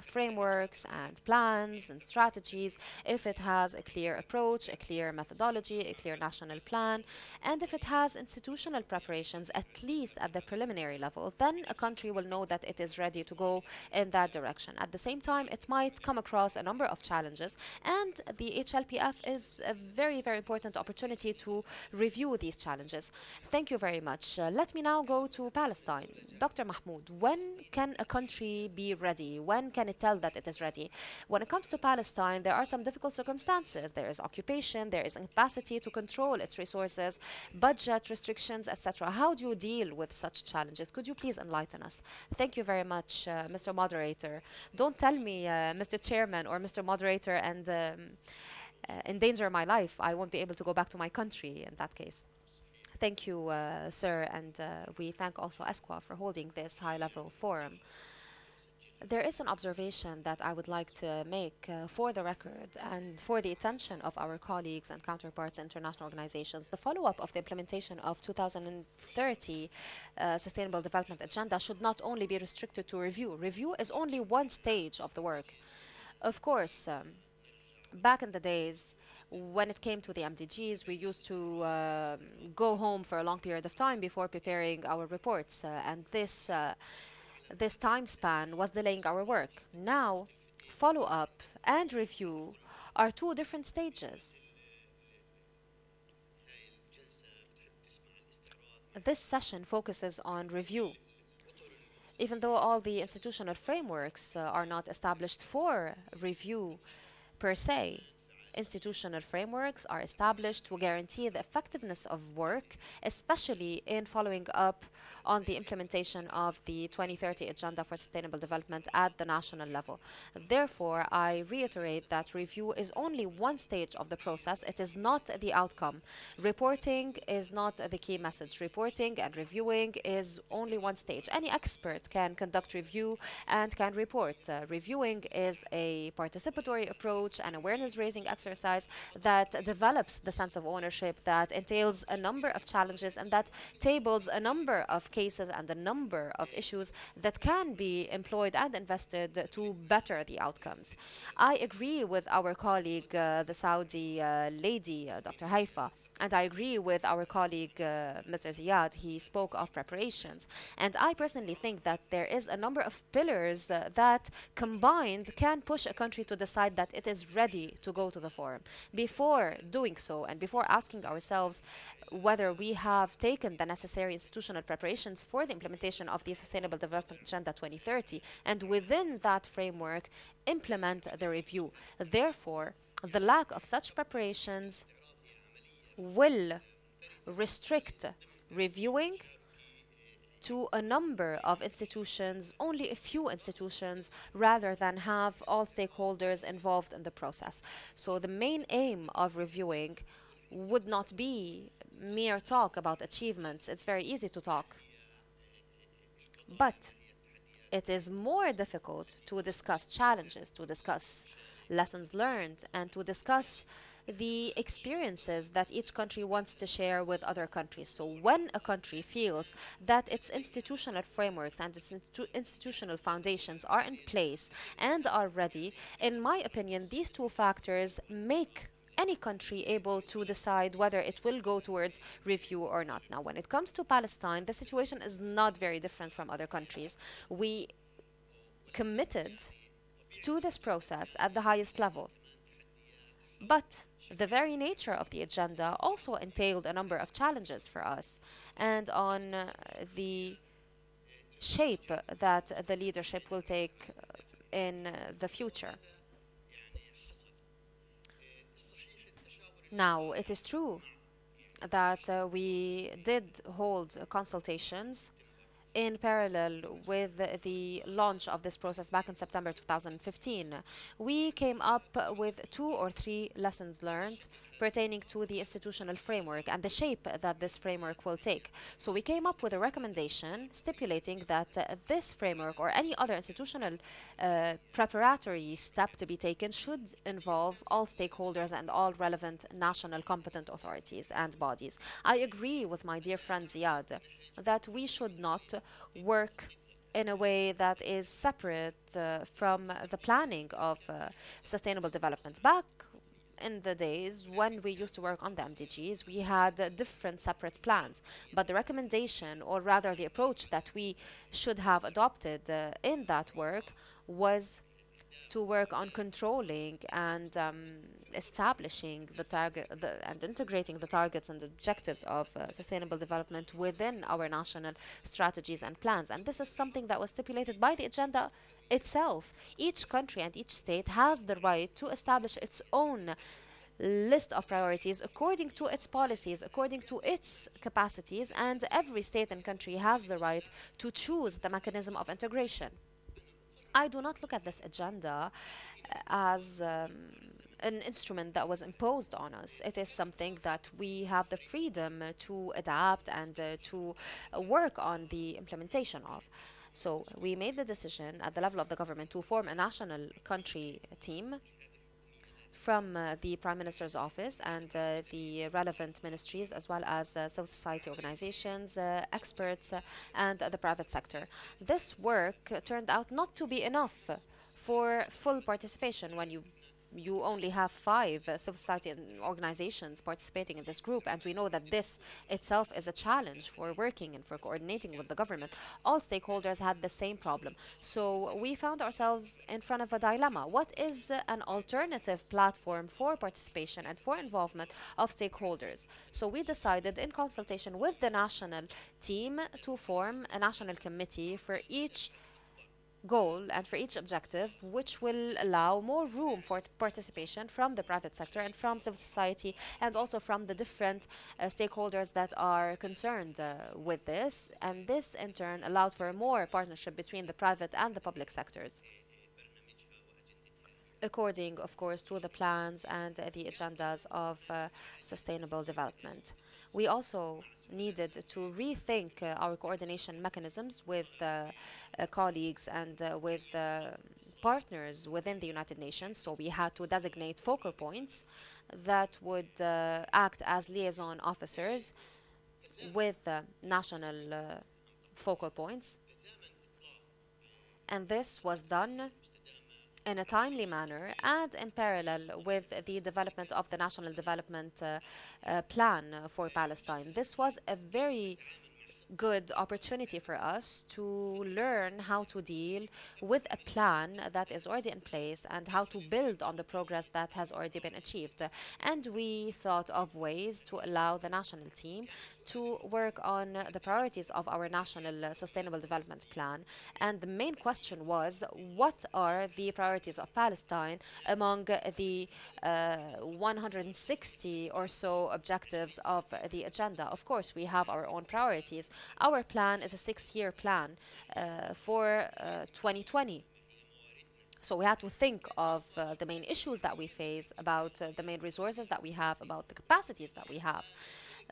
frameworks and plans and strategies, if it has a clear approach, a clear methodology, a clear national plan, and if it has institutional preparations, at least at the preliminary level, then a country will know that it is ready to go in that direction. At the same time, it might come across a number of challenges, and the HLPF is a very, very important opportunity to review these challenges. Thank you very much. Let me now go to Palestine. Dr. Mahmoud, when can a country be ready? When can it tell that it is ready? When it comes to Palestine, there are some difficult circumstances. There is occupation, there is incapacity to control its resources, budget restrictions, etc. How do you deal with such challenges? Could you please enlighten us? Thank you very much, Mr. Moderator. Don't tell me, Mr. Chairman or Mr. Moderator, and endanger my life. I won't be able to go back to my country in that case. Thank you, sir, and we thank also ESQA for holding this high-level forum. There is an observation that I would like to make for the record and for the attention of our colleagues and counterparts in international organizations. The follow-up of the implementation of 2030 Sustainable Development Agenda should not only be restricted to review. Review is only one stage of the work. Of course, back in the days, when it came to the MDGs, we used to go home for a long period of time before preparing our reports, and this time span was delaying our work. Now, follow-up and review are two different stages. This session focuses on review. Even though all the institutional frameworks are not established for review per se, institutional frameworks are established to guarantee the effectiveness of work, especially in following up on the implementation of the 2030 Agenda for Sustainable Development at the national level. Therefore, I reiterate that review is only one stage of the process. It is not the outcome. Reporting is not the key message. Reporting and reviewing is only one stage. Any expert can conduct review and can report. Reviewing is a participatory approach, an awareness-raising exercise, exercise that develops the sense of ownership, that entails a number of challenges, and that tables a number of cases and a number of issues that can be employed and invested to better the outcomes. I agree with our colleague, the Saudi lady, Dr. Haifa, and I agree with our colleague, Mr. Ziad. He spoke of preparations. And I personally think that there is a number of pillars that combined can push a country to decide that it is ready to go to the forum. Before doing so, and before asking ourselves whether we have taken the necessary institutional preparations for the implementation of the Sustainable Development Agenda 2030, and within that framework, implement the review. Therefore, the lack of such preparations will restrict reviewing to a number of institutions, only a few institutions, rather than have all stakeholders involved in the process. So the main aim of reviewing would not be mere talk about achievements. It's very easy to talk. But it is more difficult to discuss challenges, to discuss lessons learned, and to discuss the experiences that each country wants to share with other countries. So when a country feels that its institutional frameworks and its institutional foundations are in place and are ready, in my opinion, these two factors make any country able to decide whether it will go towards review or not. Now, when it comes to Palestine, the situation is not very different from other countries. We committed to this process at the highest level. But the very nature of the agenda also entailed a number of challenges for us, and on the shape that the leadership will take in the future. Now, it is true that we did hold consultations in parallel with the launch of this process back in September 2015. We came up with 2 or 3 lessons learned pertaining to the institutional framework and the shape that this framework will take. So we came up with a recommendation stipulating that this framework or any other institutional preparatory step to be taken should involve all stakeholders and all relevant national competent authorities and bodies. I agree with my dear friend Ziad that we should not work in a way that is separate from the planning of sustainable development. Back in the days when we used to work on the MDGs, we had different separate plans. But the recommendation, or rather the approach that we should have adopted in that work was to work on controlling and establishing the target and integrating the targets and objectives of sustainable development within our national strategies and plans. And this is something that was stipulated by the agenda itself. Each country and each state has the right to establish its own list of priorities according to its policies, according to its capacities, and every state and country has the right to choose the mechanism of integration. I do not look at this agenda as an instrument that was imposed on us. It is something that we have the freedom to adapt and to work on the implementation of. So we made the decision at the level of the government to form a national country team from the Prime Minister's office and the relevant ministries, as well as civil society organizations, experts, and the private sector. This work turned out not to be enough for full participation when you only have 5 civil society organizations participating in this group, and we know that this itself is a challenge for working and for coordinating with the government. All stakeholders had the same problem. So we found ourselves in front of a dilemma. What is an alternative platform for participation and for involvement of stakeholders? So we decided, in consultation with the national team, to form a national committee for each goal and for each objective, which will allow more room for participation from the private sector and from civil society, and also from the different stakeholders that are concerned with this. And this in turn allowed for more partnership between the private and the public sectors, according, of course, to the plans and the agendas of sustainable development. We also needed to rethink our coordination mechanisms with colleagues and with partners within the United Nations, so we had to designate focal points that would act as liaison officers with national focal points. And this was done in a timely manner and in parallel with the development of the National Development Plan for Palestine. This was a very good opportunity for us to learn how to deal with a plan that is already in place and how to build on the progress that has already been achieved. And we thought of ways to allow the national team to work on the priorities of our national sustainable development plan. And the main question was, what are the priorities of Palestine among the 160 or so objectives of the agenda? Of course, we have our own priorities. Our plan is a 6-year plan for 2020. So we had to think of the main issues that we face, about the main resources that we have, about the capacities that we have.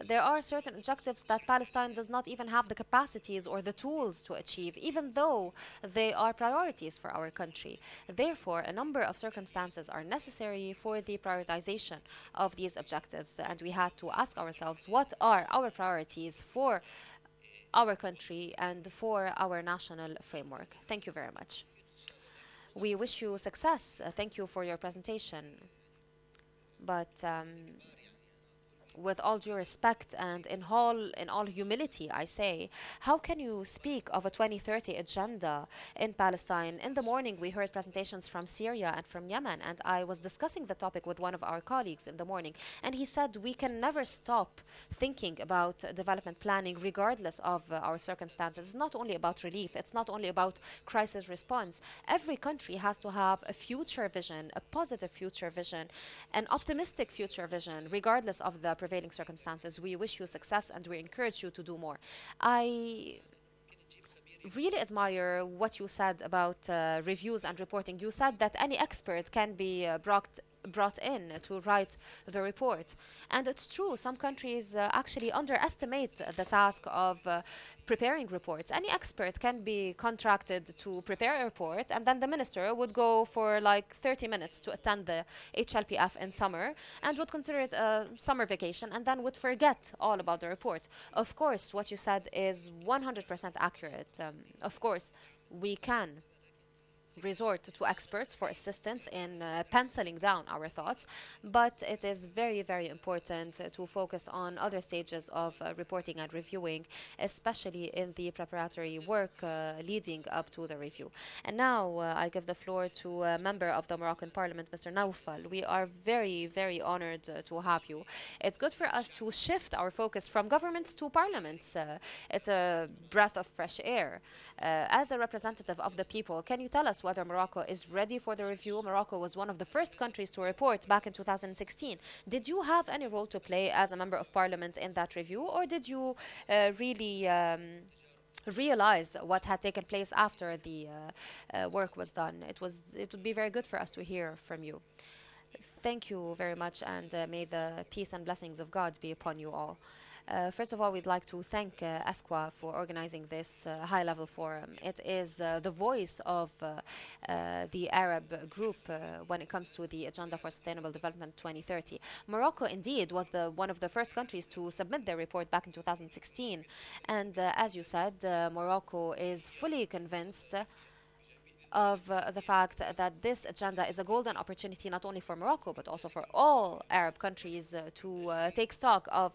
There are certain objectives that Palestine does not even have the capacities or the tools to achieve, even though they are priorities for our country. Therefore, a number of circumstances are necessary for the prioritization of these objectives, and we had to ask ourselves, what are our priorities for our country and for our national framework? Thank you very much. We wish you success. Thank you for your presentation. But with all due respect and in all humility, I say, how can you speak of a 2030 agenda in Palestine? In the morning, we heard presentations from Syria and from Yemen, and I was discussing the topic with one of our colleagues in the morning, and he said we can never stop thinking about development planning regardless of our circumstances. It's not only about relief, it's not only about crisis response. Every country has to have a future vision, a positive future vision, an optimistic future vision, regardless of the prevailing circumstances. We wish you success and we encourage you to do more. I really admire what you said about reviews and reporting. You said that any expert can be brought in to write the report. And it's true, some countries actually underestimate the task of preparing reports. Any expert can be contracted to prepare a report, and then the minister would go for like 30 minutes to attend the HLPF in summer and would consider it a summer vacation and then would forget all about the report. Of course, what you said is 100% accurate. Of course, we can resort to experts for assistance in penciling down our thoughts, but it is very, very important to focus on other stages of reporting and reviewing, especially in the preparatory work leading up to the review. And now I give the floor to a member of the Moroccan Parliament, Mr. Naufal. We are very, very honored to have you. It's good for us to shift our focus from governments to parliaments. It's a breath of fresh air. As a representative of the people, can you tell us whether Morocco is ready for the review? Morocco was one of the first countries to report back in 2016. Did you have any role to play as a member of parliament in that review, or did you really realize what had taken place after the work was done? It would be very good for us to hear from you. Thank you very much, and may the peace and blessings of God be upon you all. First of all, we'd like to thank ESQA for organizing this high-level forum. It is the voice of the Arab group when it comes to the Agenda for Sustainable Development 2030. Morocco, indeed, was one of the first countries to submit their report back in 2016. And as you said, Morocco is fully convinced of the fact that this agenda is a golden opportunity not only for Morocco but also for all Arab countries to take stock of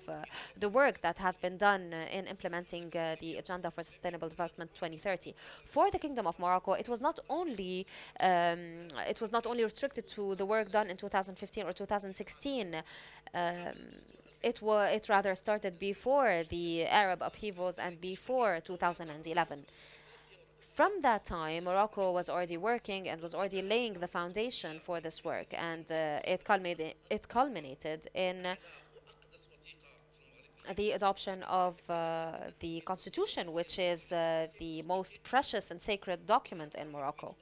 the work that has been done in implementing the Agenda for Sustainable Development 2030. For the Kingdom of Morocco, it was not only restricted to the work done in 2015 or 2016. It rather started before the Arab upheavals and before 2011. From that time, Morocco was already working and was already laying the foundation for this work, and it culminated in the adoption of the constitution, which is the most precious and sacred document in Morocco.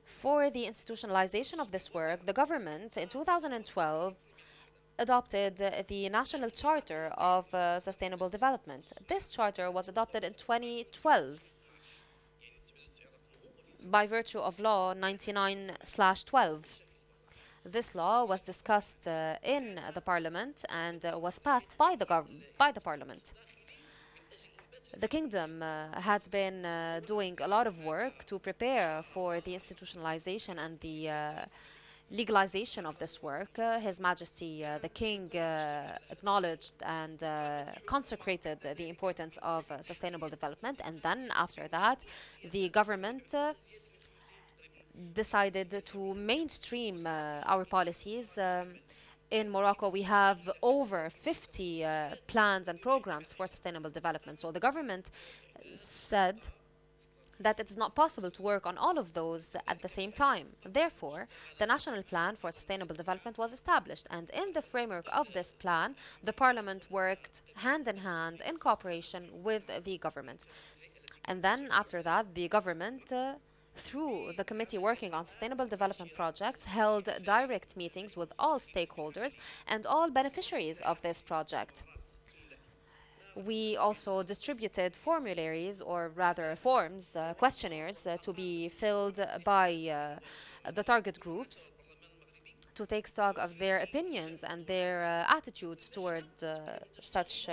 For the institutionalization of this work, the government in 2012 adopted the National Charter of Sustainable Development. This charter was adopted in 2012. by virtue of law 99/12. This law was discussed in the parliament and was passed by the parliament. The kingdom had been doing a lot of work to prepare for the institutionalization and the legalization of this work. His Majesty the King acknowledged and consecrated the importance of sustainable development, and then after that the government decided to mainstream our policies. In Morocco, we have over 50 plans and programs for sustainable development. So the government said that it's not possible to work on all of those at the same time. Therefore, the National Plan for Sustainable Development was established, and in the framework of this plan, the Parliament worked hand in hand in cooperation with the government. And then after that, the government through the committee working on sustainable development projects, held direct meetings with all stakeholders and all beneficiaries of this project. We also distributed formularies, or rather forms, questionnaires to be filled by the target groups to take stock of their opinions and their attitudes toward such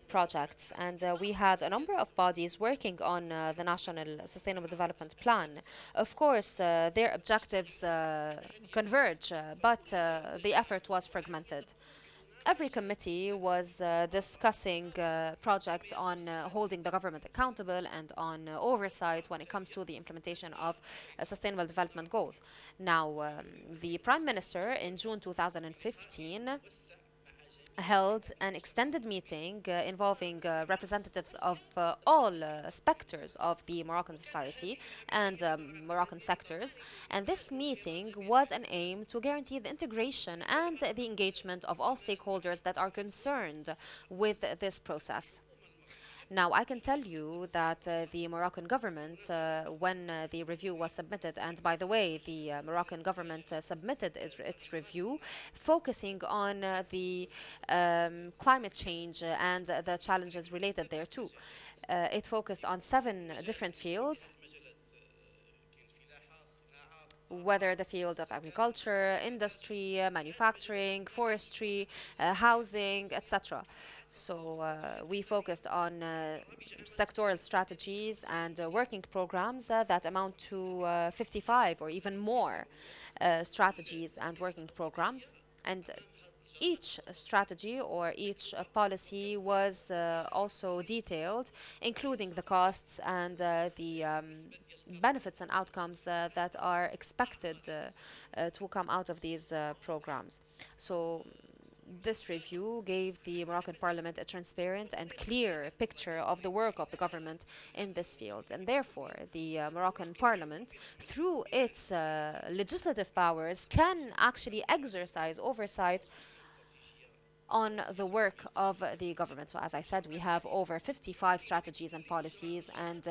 projects. And we had a number of bodies working on the National Sustainable Development Plan. Of course, their objectives converge, but the effort was fragmented. Every committee was discussing projects on holding the government accountable and on oversight when it comes to the implementation of sustainable development goals. Now, the Prime Minister in June 2015 held an extended meeting involving representatives of all specters of the Moroccan society and Moroccan sectors. And this meeting was an aim to guarantee the integration and the engagement of all stakeholders that are concerned with this process. Now, I can tell you that the Moroccan government, when the review was submitted, and by the way, the Moroccan government submitted its review, focusing on the climate change and the challenges related thereto. It focused on 7 different fields, whether the field of agriculture, industry, manufacturing, forestry, housing, etc. So we focused on sectoral strategies and working programs that amount to 55 or even more strategies and working programs. And each strategy or each policy was also detailed, including the costs and the benefits and outcomes that are expected to come out of these programs. So this review gave the Moroccan Parliament a transparent and clear picture of the work of the government in this field. And therefore, the Moroccan Parliament, through its legislative powers, can actually exercise oversight on the work of the government. So as I said, we have over 55 strategies and policies, and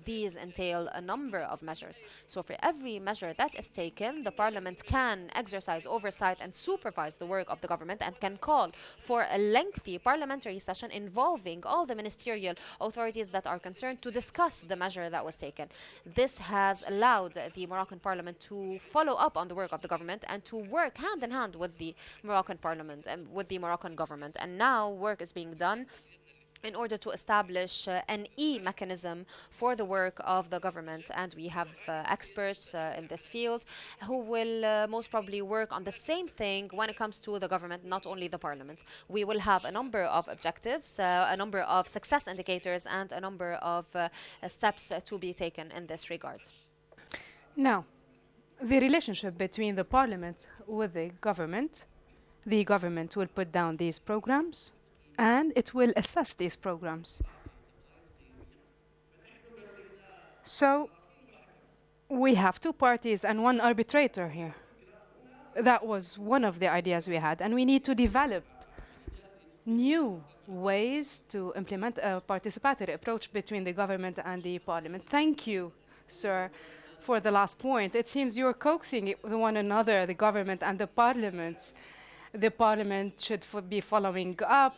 these entail a number of measures. So for every measure that is taken, the Parliament can exercise oversight and supervise the work of the government, and can call for a lengthy parliamentary session involving all the ministerial authorities that are concerned to discuss the measure that was taken. This has allowed the Moroccan Parliament to follow up on the work of the government and to work hand in hand with the Moroccan Parliament and with the Moroccan government. And now work is being done in order to establish an e-mechanism for the work of the government. And we have experts in this field who will most probably work on the same thing when it comes to the government, not only the parliament. We will have a number of objectives, a number of success indicators, and a number of steps to be taken in this regard. Now, the relationship between the parliament with the government will put down these programs and it will assess these programs. So we have 2 parties and 1 arbitrator here. That was one of the ideas we had, and we need to develop new ways to implement a participatory approach between the government and the parliament. Thank you, sir, for the last point. It seems you're coaxing one another, the government and the parliament. The parliament should be following up,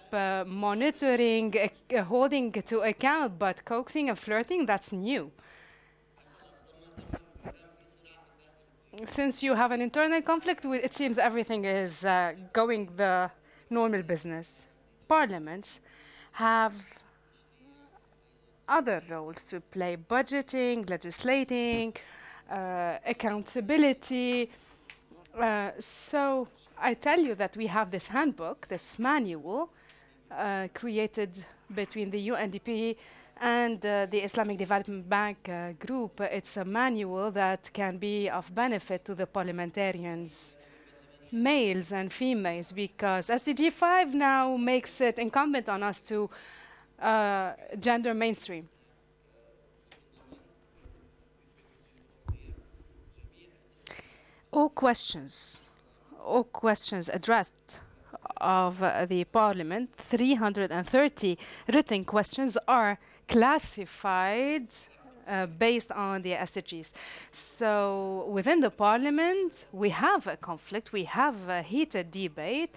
monitoring, holding to account, but coaxing and flirting, that's new. Since you have an internal conflict, it seems everything is going the normal business. Parliaments have other roles to play: budgeting, legislating, accountability. So I tell you that we have this handbook, this manual, created between the UNDP and the Islamic Development Bank group. It's a manual that can be of benefit to the parliamentarians, males and females, because SDG 5 now makes it incumbent on us to gender mainstream. All questions addressed of the Parliament, 330 written questions, are classified based on the SDGs. So within the Parliament, we have a conflict, we have a heated debate,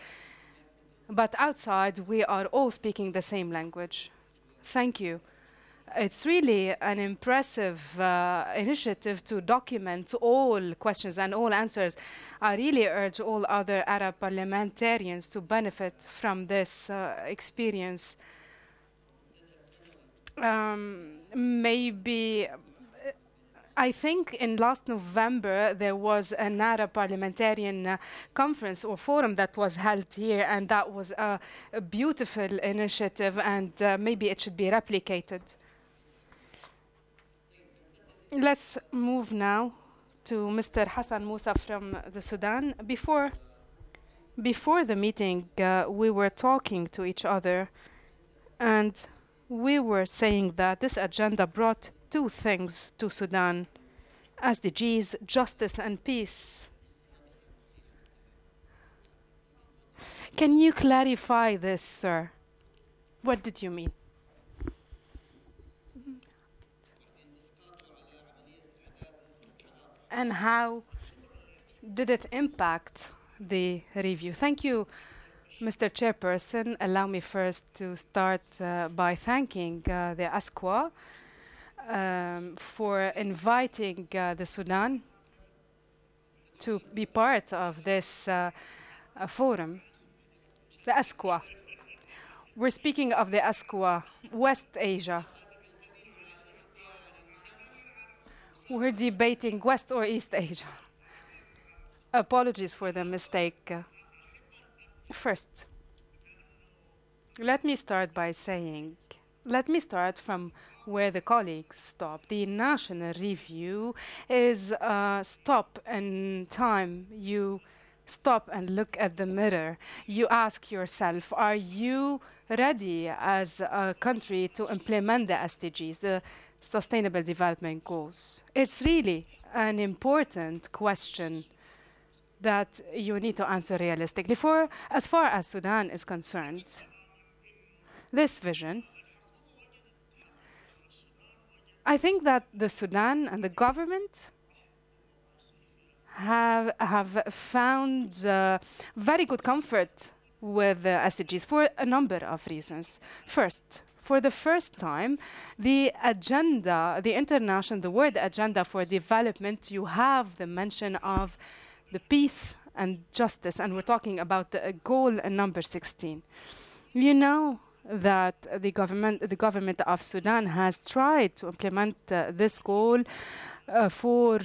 but outside, we are all speaking the same language. Thank you. It's really an impressive initiative to document all questions and all answers. I really urge all other Arab parliamentarians to benefit from this experience. Maybe, I think in last November, there was an Arab parliamentarian conference or forum that was held here, and that was a beautiful initiative, and maybe it should be replicated. Let's move now to Mr. Hassan Musa from the Sudan. Before the meeting, we were talking to each other, and we were saying that this agenda brought two things to Sudan: SDGs, justice and peace. Can you clarify this, sir? What did you mean? And how did it impact the review? Thank you, Mr. Chairperson. Allow me first to start by thanking the ASQA for inviting the Sudan to be part of this forum. The ASQA. We're speaking of the ASQA, West Asia. We're debating West or East Asia. Apologies for the mistake. First, let me start from where the colleagues stopped. The national review is a stop in time. You stop and look at the mirror. You ask yourself, are you ready as a country to implement the SDGs, the Sustainable Development Goals? It's really an important question that you need to answer realistically. As far as Sudan is concerned, this vision, I think that the Sudan and the government have found very good comfort with the SDGs for a number of reasons. First, for the first time, the agenda, the word agenda for development, you have the mention of the peace and justice, and we're talking about the goal number 16. You know that the government of Sudan has tried to implement this goal for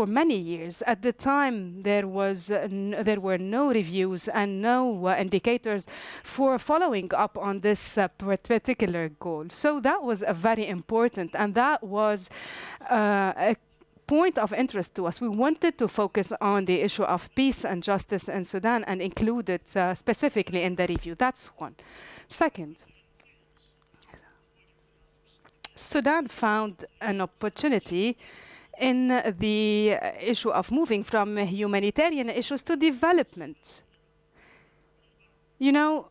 many years. At the time, there were no reviews and no indicators for following up on this particular goal. So that was very important, and that was a point of interest to us. We wanted to focus on the issue of peace and justice in Sudan and include it specifically in the review. That's one. Second, Sudan found an opportunity in the issue of moving from humanitarian issues to development. You know,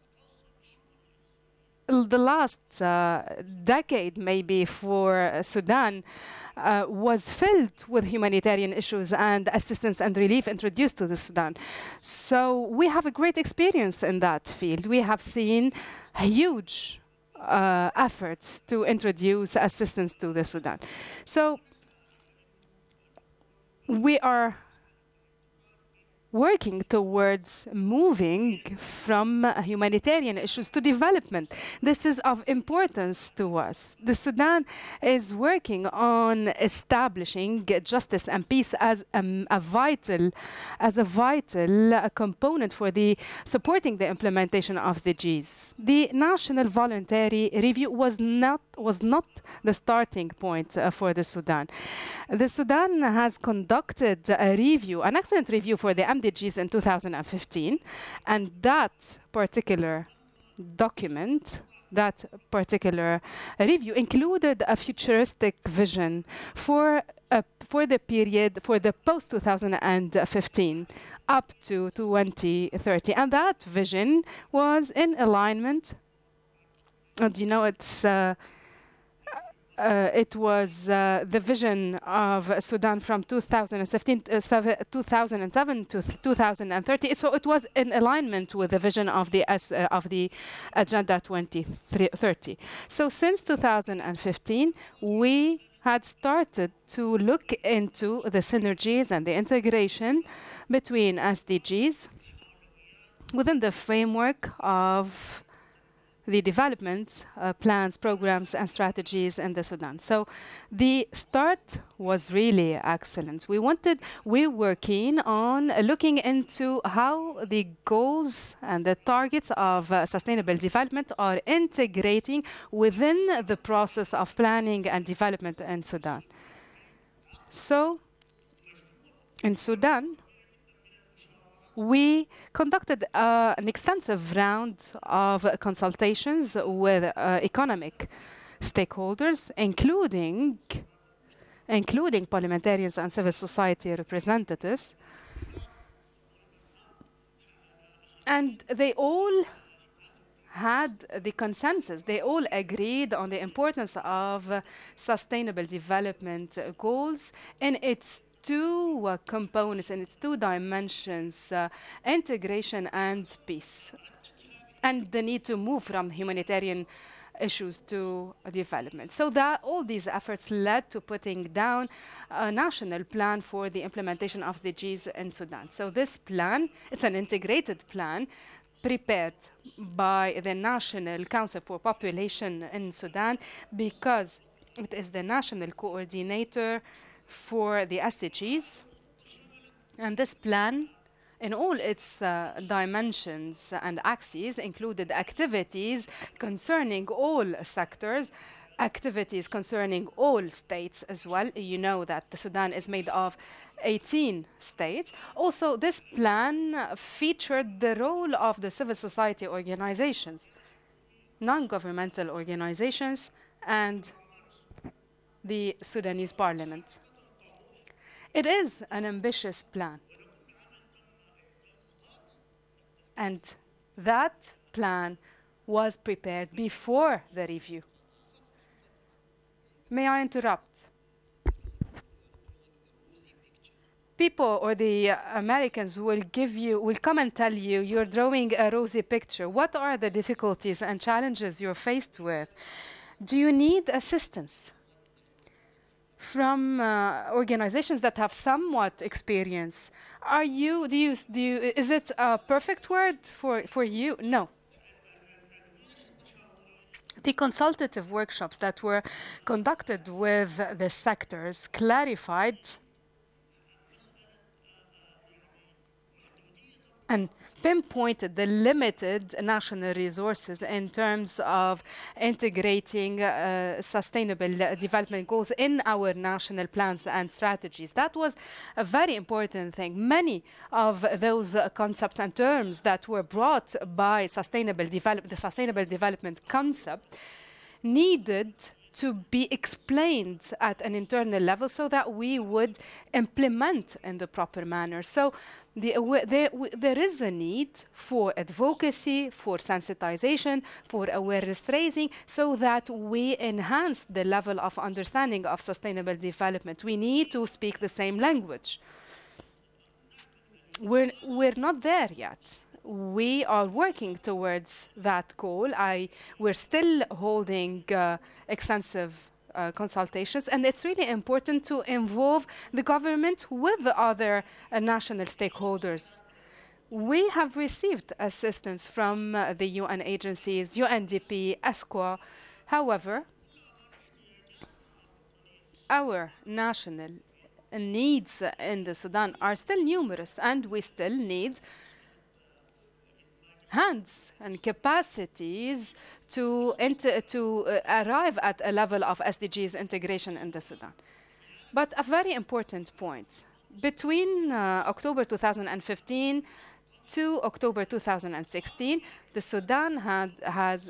the last decade maybe for Sudan was filled with humanitarian issues and assistance and relief introduced to the Sudan. So we have a great experience in that field. We have seen huge efforts to introduce assistance to the Sudan. So we are working towards moving from humanitarian issues to development. This is of importance to us. The Sudan is working on establishing justice and peace as a vital component for supporting the implementation of the Gs. The National Voluntary Review was not the starting point for the Sudan. The Sudan has conducted an excellent review for the MDGs in 2015, and that particular document, that particular review included a futuristic vision for the period, for the post-2015 up to 2030. And that vision was in alignment, and you know, it was the vision of Sudan from 2007 to 2030. So it was in alignment with the vision of the Agenda 2030. So since 2015, we had started to look into the synergies and the integration between SDGs within the framework of the development plans, programs, and strategies in the Sudan. So the start was really excellent. We were keen on looking into how the goals and the targets of sustainable development are integrating within the process of planning and development in Sudan. So in Sudan, we conducted an extensive round of consultations with economic stakeholders, including parliamentarians and civil society representatives. And they all had the consensus. They all agreed on the importance of sustainable development goals in its two components, in its two dimensions, integration and peace, and the need to move from humanitarian issues to development. So that all these efforts led to putting down a national plan for the implementation of the Gs in Sudan. So this plan, it's an integrated plan prepared by the National Council for Population in Sudan, because it is the national coordinator for the SDGs. And this plan, in all its dimensions and axes, included activities concerning all sectors, activities concerning all states as well. You know that the Sudan is made of 18 states. Also, this plan featured the role of the civil society organizations, non-governmental organizations, and the Sudanese parliament. It is an ambitious plan. And that plan was prepared before the review. May I interrupt? People or the Americans will come and tell you, you're drawing a rosy picture. What are the difficulties and challenges you're faced with? Do you need assistance from organizations that have somewhat experience? Is it a perfect word for you? No. The consultative workshops that were conducted with the sectors clarified and pinpointed the limited national resources in terms of integrating sustainable development goals in our national plans and strategies. That was a very important thing. Many of those concepts and terms that were brought by the sustainable development concept needed to be explained at an internal level so that we would implement in the proper manner. So there is a need for advocacy, for sensitization, for awareness raising, so that we enhance the level of understanding of sustainable development. We need to speak the same language. We're not there yet. We are working towards that goal. We're still holding extensive consultations, and it's really important to involve the government with the other national stakeholders. We have received assistance from the UN agencies, UNDP, ESCWA. However, our national needs in the Sudan are still numerous, and we still need hands and capacities to arrive at a level of SDGs integration in the Sudan. But a very important point, between October 2015 to October 2016, the Sudan has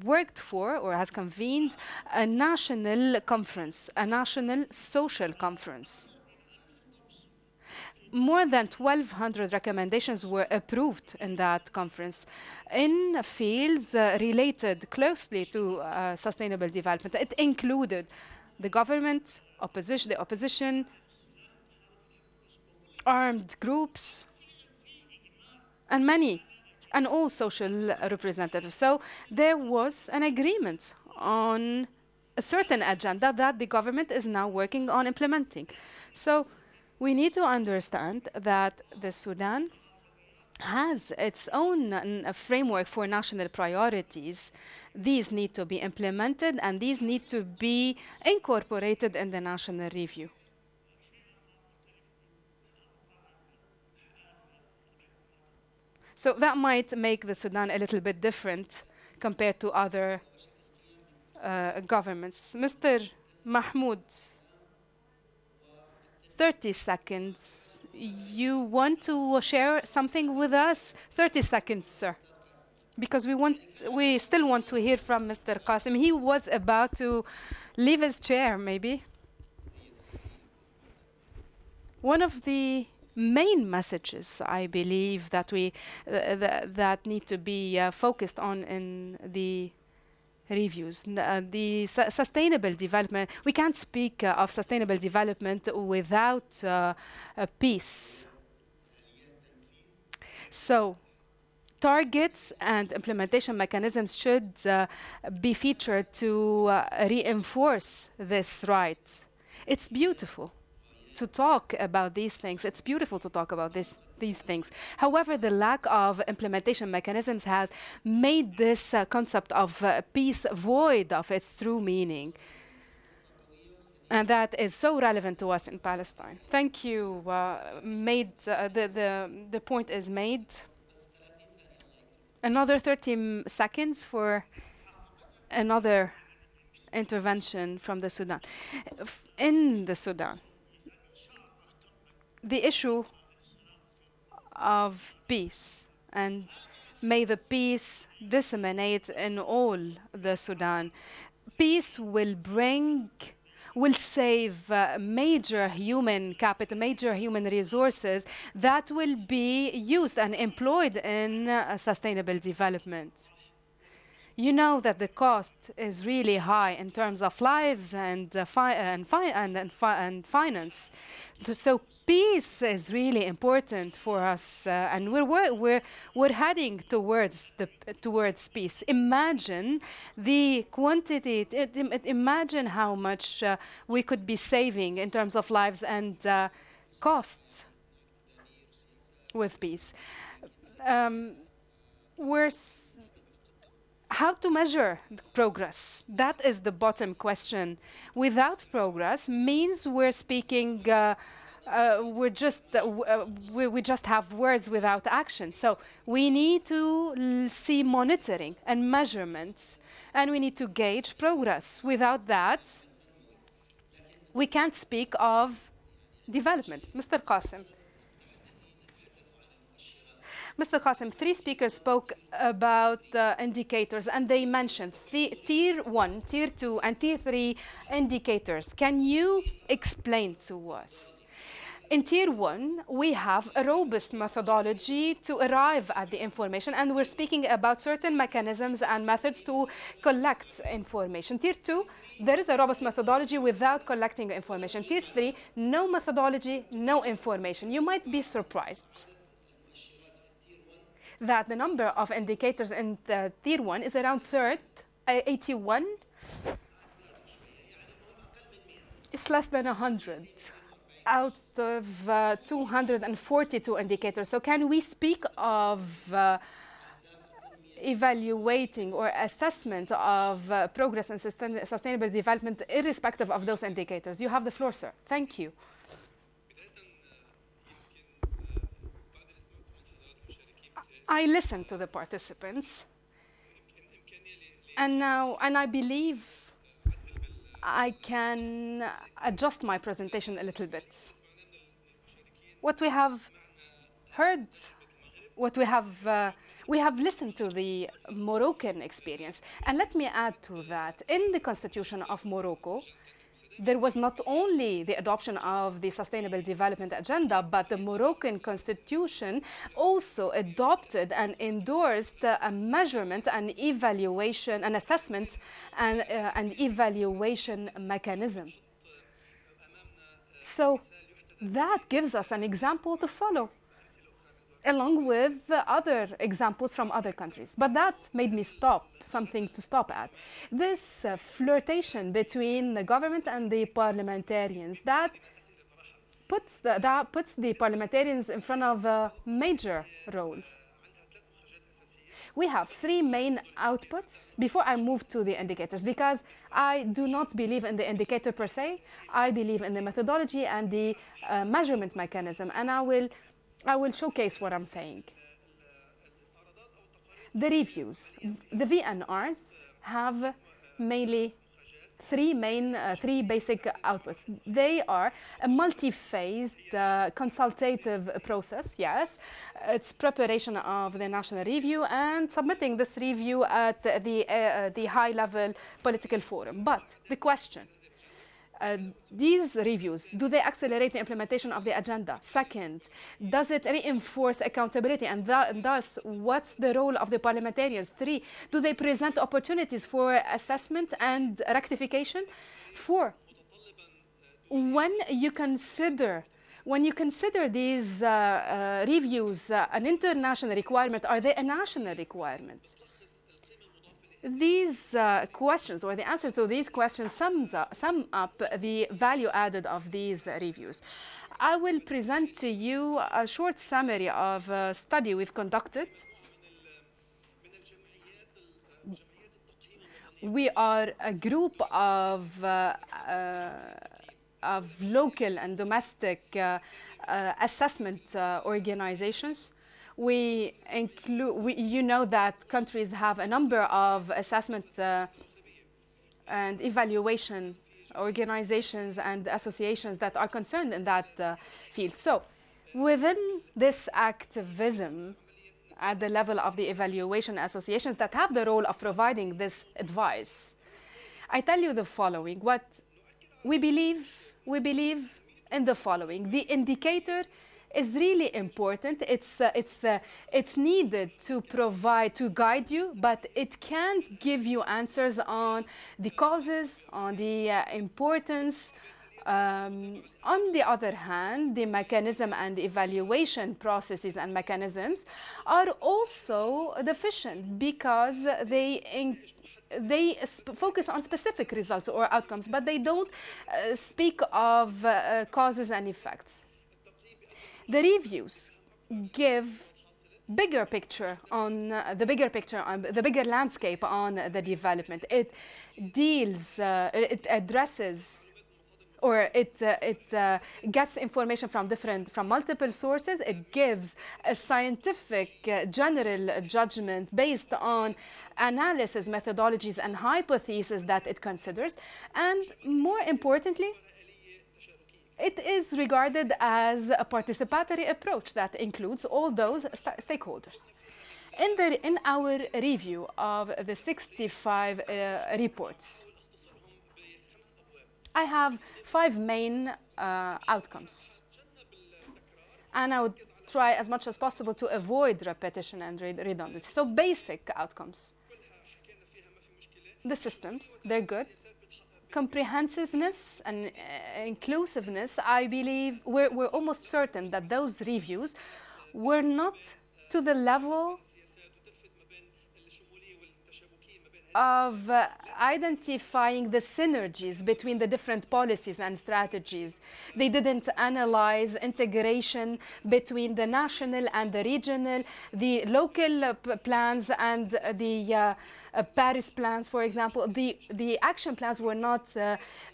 worked for or has convened a national conference, a national social conference. More than 1,200 recommendations were approved in that conference in fields related closely to sustainable development. It included the government, the opposition, armed groups, and all social representatives. So there was an agreement on a certain agenda that the government is now working on implementing. So we need to understand that the Sudan has its own framework for national priorities. These need to be implemented, and these need to be incorporated in the national review. So that might make the Sudan a little bit different compared to other governments. Mr. Mahmoud, 30 seconds. You want to share something with us? 30 seconds, sir. Because we still want to hear from Mr. Qasim. He was about to leave his chair, maybe. One of the main messages, I believe, that that need to be focused on in the reviews, the sustainable development. We can't speak of sustainable development without peace. So targets and implementation mechanisms should be featured to reinforce this right. It's beautiful to talk about these things. It's beautiful to talk about these things. However, the lack of implementation mechanisms has made this concept of peace void of its true meaning. And that is so relevant to us in Palestine. Thank you. The point is made. Another 30 seconds for another intervention from the Sudan. In the Sudan, the issue of peace, and may the peace disseminate in all the Sudan. Peace will save major human capital, major human resources that will be used and employed in sustainable development. You know that the cost is really high in terms of lives and finance. So peace is really important for us, and we're heading towards peace. Imagine the quantity. Imagine how much we could be saving in terms of lives and costs with peace. How to measure progress? That is the bottom question. Without progress means we're speaking, we just have words without action. So we need to see monitoring and measurements, and we need to gauge progress. Without that, we can't speak of development. Mr. Qasim. Mr. Qasim, 3 speakers spoke about indicators, and they mentioned tier 1, tier 2, and tier 3 indicators. Can you explain to us? In tier 1, we have a robust methodology to arrive at the information, and we're speaking about certain mechanisms and methods to collect information. Tier 2, there is a robust methodology without collecting information. Tier 3, no methodology, no information. You might be surprised that the number of indicators in the tier 1 is around 81, it's less than 100 out of 242 indicators. So can we speak of evaluating or assessment of progress and sustainable development irrespective of those indicators? You have the floor, sir. Thank you. I listened to the participants, and I believe I can adjust my presentation a little bit. What we have heard, we have listened to the Moroccan experience. And let me add to that, in the constitution of Morocco, there was not only the adoption of the Sustainable Development Agenda, but the Moroccan constitution also adopted and endorsed a measurement and evaluation, an assessment and evaluation mechanism. So that gives us an example to follow, along with other examples from other countries. But that made me stop, something to stop at. This flirtation between the government and the parliamentarians, that puts the parliamentarians in front of a major role. We have three main outputs before I move to the indicators, because I do not believe in the indicator per se. I believe in the methodology and the measurement mechanism, and I will showcase what I'm saying. The reviews, the VNRs have mainly three basic outputs. They are a multi-phased consultative process, yes. It's preparation of the national review and submitting this review at the high-level political forum. But the question, these reviews, do they accelerate the implementation of the agenda? Second, does it reinforce accountability? And thus, what's the role of the parliamentarians? Three, do they present opportunities for assessment and rectification? Four, when you consider these reviews an international requirement, are they a national requirement? These questions, or the answers to these questions, sum up the value added of these reviews. I will present to you a short summary of a study we've conducted. We are a group of local and domestic assessment organizations. You know that countries have a number of assessment and evaluation organizations and associations that are concerned in that field. So within this activism at the level of the evaluation associations that have the role of providing this advice, I tell you the following. What we believe in the following. The indicator is really important. It's needed to guide you, but it can't give you answers on the causes, on the importance. On the other hand, the mechanism and evaluation processes and mechanisms are also deficient because they focus on specific results or outcomes, but they don't speak of causes and effects. The reviews give the bigger landscape on the development. It deals, it addresses, or it gets information from multiple sources. It gives a scientific general judgment based on analysis methodologies and hypotheses that it considers, and more importantly, it is regarded as a participatory approach that includes all those stakeholders. In our review of the 65 reports, I have 5 main outcomes. And I would try as much as possible to avoid repetition and redundancy. So basic outcomes. The systems, they're good. Comprehensiveness and inclusiveness, I believe we're almost certain that those reviews were not to the level of identifying the synergies between the different policies and strategies. They didn't analyze integration between the national and the regional, the local plans and the Paris plans, for example. The action plans were not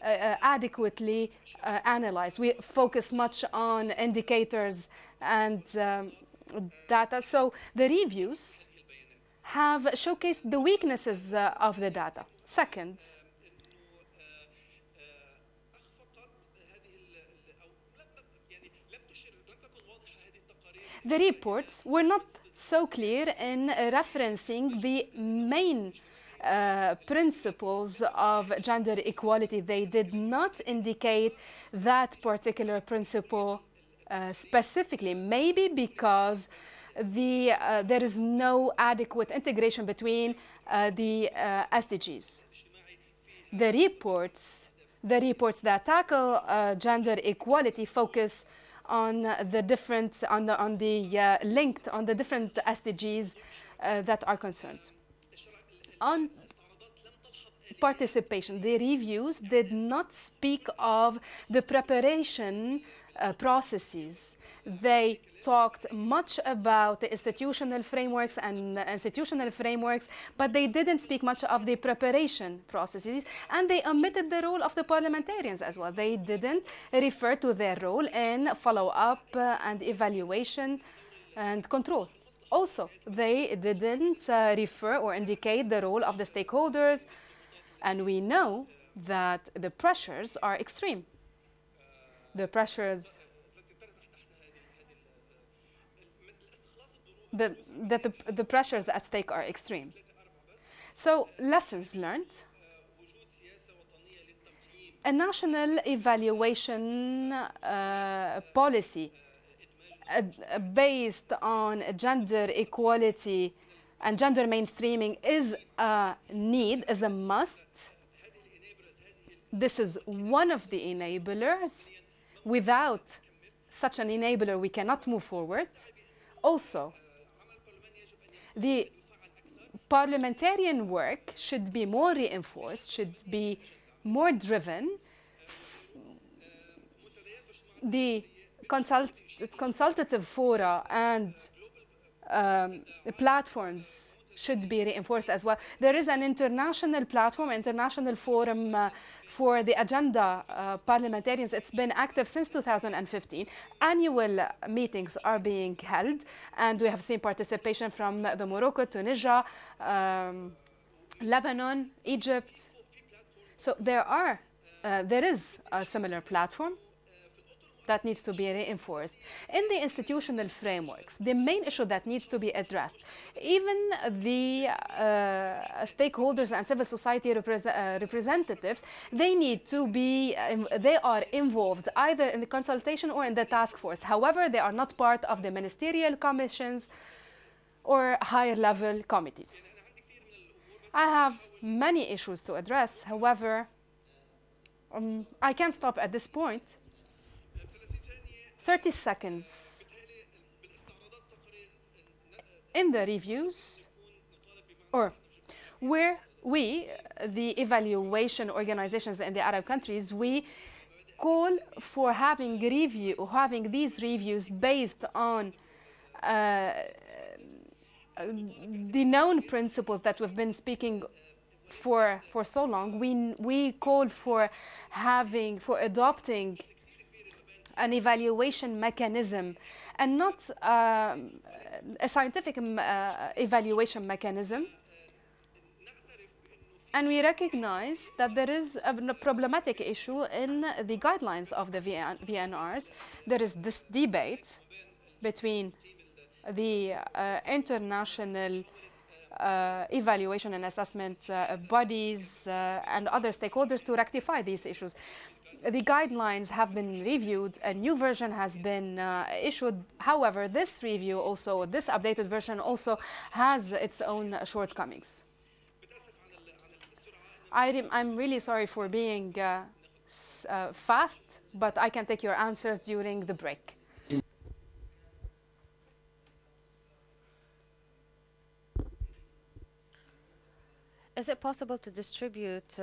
adequately analyzed. We focus much on indicators and data. So the reviews have showcased the weaknesses of the data. Second, the reports were not so clear in referencing the main principles of gender equality. They did not indicate that particular principle specifically, maybe because there is no adequate integration between the SDGs. The reports that tackle gender equality focus on the different, on the linked on the different SDGs that are concerned. On participation, the reviews did not speak of the preparation processes. They talked much about the institutional frameworks, but they didn't speak much of the preparation processes, and they omitted the role of the parliamentarians as well. They didn't refer to their role in follow-up and evaluation and control. Also, they didn't refer or indicate the role of the stakeholders, and we know that the pressures are extreme. The pressures the pressures at stake are extreme. So, lessons learned. A national evaluation policy based on gender equality and gender mainstreaming is a need, is a must. This is one of the enablers. Without such an enabler, we cannot move forward. Also, the parliamentarian work should be more reinforced, should be more driven. The consultative fora and platforms should be reinforced as well. There is an international platform, international forum for the agenda parliamentarians. It's been active since 2015. Annual meetings are being held, and we have seen participation from the Morocco, Tunisia, Lebanon, Egypt. So there is a similar platform that needs to be reinforced. In the institutional frameworks, the main issue that needs to be addressed, even the stakeholders and civil society representatives, they need to be, they are involved either in the consultation or in the task force. However, they are not part of the ministerial commissions or higher level committees. I have many issues to address. However, I can't stop at this point. 30 seconds. In the reviews, or where we, the evaluation organizations in the Arab countries, we call for having these reviews based on the known principles that we've been speaking for so long. We call for adopting an evaluation mechanism, and not a scientific evaluation mechanism. And we recognize that there is a problematic issue in the guidelines of the VNRs. There is this debate between the international evaluation and assessment bodies and other stakeholders to rectify these issues. The guidelines have been reviewed, a new version has been issued. However, this review also, this updated version also has its own shortcomings. I'm really sorry for being fast, but I can take your answers during the break. Is it possible to distribute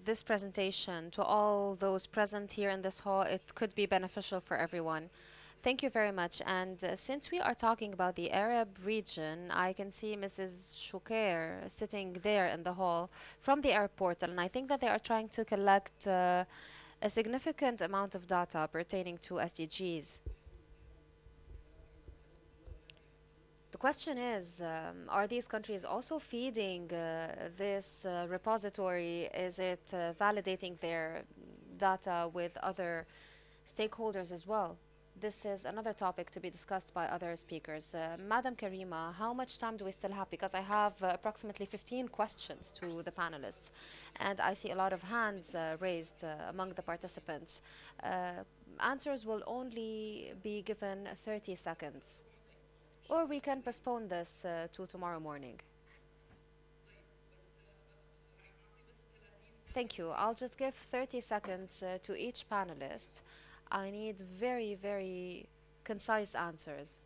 this presentation to all those present here in this hall? It could be beneficial for everyone. Thank you very much. And since we are talking about the Arab region, I can see Mrs. Shukair sitting there in the hall from the Arab portal, and I think that they are trying to collect a significant amount of data pertaining to SDGs. The question is, are these countries also feeding this repository? Is it validating their data with other stakeholders as well? This is another topic to be discussed by other speakers. Madam Karima, how much time do we still have? Because I have approximately 15 questions to the panelists, and I see a lot of hands raised among the participants. Answers will only be given 30 seconds. Or we can postpone this to tomorrow morning. Thank you. I'll just give 30 seconds to each panelist. I need very, very concise answers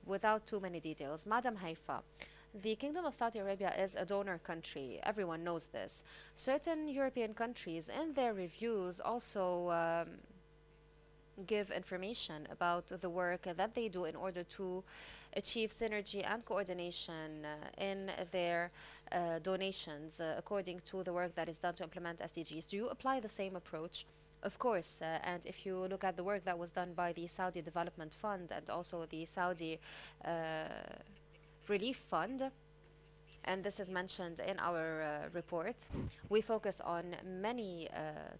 without too many details. Madam Haifa, the Kingdom of Saudi Arabia is a donor country. Everyone knows this. Certain European countries in their reviews also give information about the work that they do in order to achieve synergy and coordination in their donations according to the work that is done to implement SDGs. Do you apply the same approach? Of course, and if you look at the work that was done by the Saudi Development Fund and also the Saudi Relief Fund, and this is mentioned in our report, we focus on many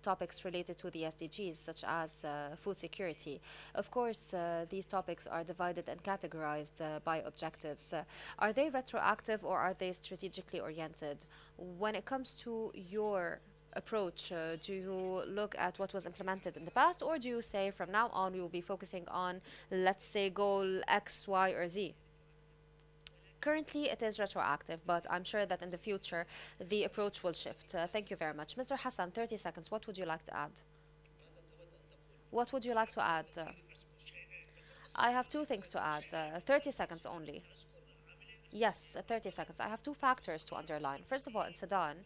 topics related to the SDGs, such as food security. Of course, these topics are divided and categorized by objectives. Are they retroactive or are they strategically oriented? When it comes to your approach, do you look at what was implemented in the past, or do you say from now on we will be focusing on, let's say, goal X, Y, or Z? Currently, it is retroactive, but I'm sure that in the future, the approach will shift. Thank you very much. Mr. Hassan, 30 seconds. What would you like to add? What would you like to add? I have two things to add. 30 seconds only. Yes, 30 seconds. I have two factors to underline. First of all, in Sudan,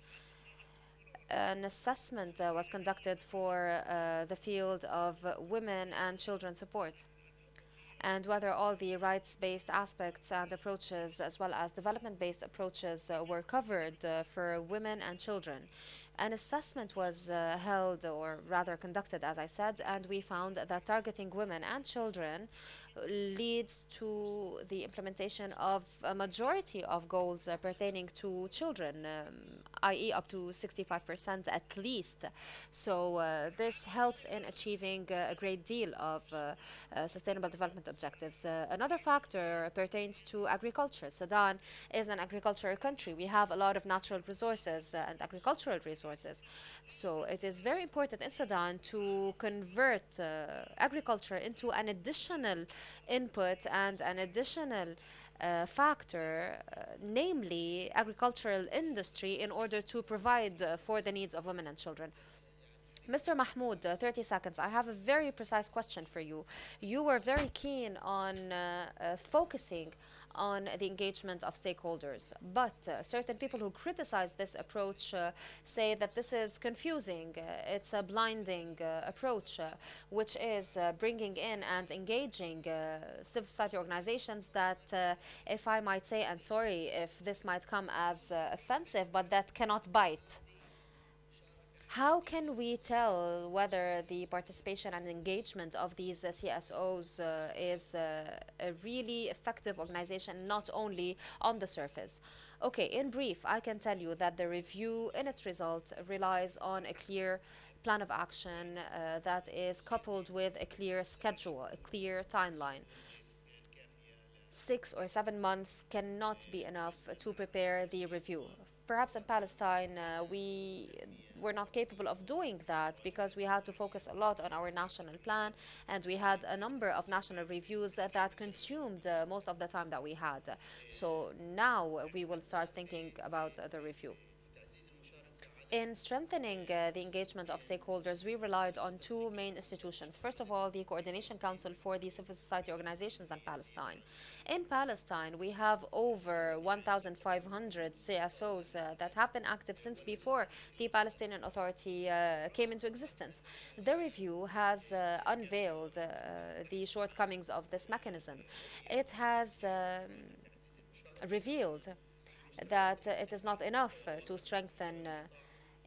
an assessment was conducted for the field of women and children support, and whether all the rights-based aspects and approaches as well as development-based approaches were covered for women and children. An assessment was held, or rather conducted, as I said, and we found that targeting women and children leads to the implementation of a majority of goals pertaining to children, i.e. up to 65% at least. So this helps in achieving a great deal of sustainable development objectives. Another factor pertains to agriculture. Sudan is an agricultural country. We have a lot of natural resources and agricultural resources. So it is very important in Sudan to convert agriculture into an additional input and an additional factor, namely agricultural industry, in order to provide for the needs of women and children. Mr. Mahmoud, 30 seconds. I have a very precise question for you. You were very keen on focusing on the engagement of stakeholders, but certain people who criticize this approach say that this is confusing. It's a blinding approach, which is bringing in and engaging civil society organizations that, if I might say, and sorry if this might come as offensive, but that cannot bite. How can we tell whether the participation and engagement of these CSOs is a really effective organization, not only on the surface? Okay, in brief, I can tell you that the review in its result relies on a clear plan of action that is coupled with a clear schedule, a clear timeline. 6 or 7 months cannot be enough to prepare the review. Perhaps in Palestine, we were not capable of doing that because we had to focus a lot on our national plan, and we had a number of national reviews that consumed most of the time that we had. So now we will start thinking about the review. In strengthening the engagement of stakeholders, we relied on two main institutions. First of all, the Coordination Council for the Civil Society Organizations in Palestine. In Palestine, we have over 1,500 CSOs that have been active since before the Palestinian Authority came into existence. The review has unveiled the shortcomings of this mechanism. It has revealed that it is not enough to strengthen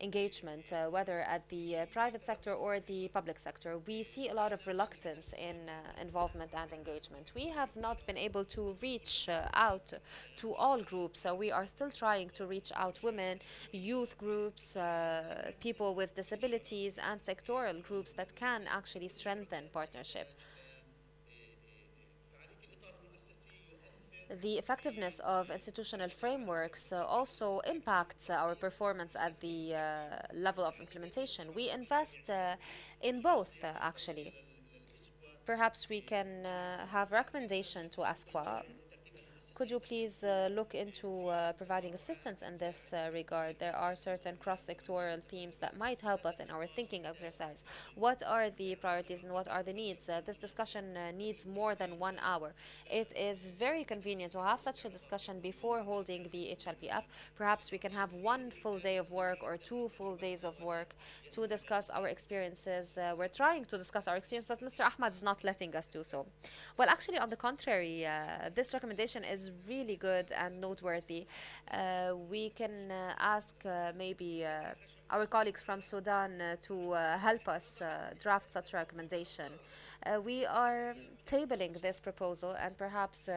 engagement, whether at the private sector or the public sector. We see a lot of reluctance in involvement and engagement. We have not been able to reach out to all groups. We are still trying to reach out women, youth groups, people with disabilities, and sectoral groups that can actually strengthen partnership. The effectiveness of institutional frameworks also impacts our performance at the level of implementation. We invest in both, actually. Perhaps we can have recommendation to ASQA. Could you please look into providing assistance in this regard? There are certain cross-sectoral themes that might help us in our thinking exercise. What are the priorities and what are the needs? This discussion needs more than 1 hour. It is very convenient to have such a discussion before holding the HLPF. Perhaps we can have 1 full day of work or 2 full days of work to discuss our experiences. We're trying to discuss our experience, but Mr. Ahmad is not letting us do so. Well, actually, on the contrary, this recommendation is really good and noteworthy. We can ask maybe our colleagues from Sudan to help us draft such a recommendation. We are tabling this proposal, and perhaps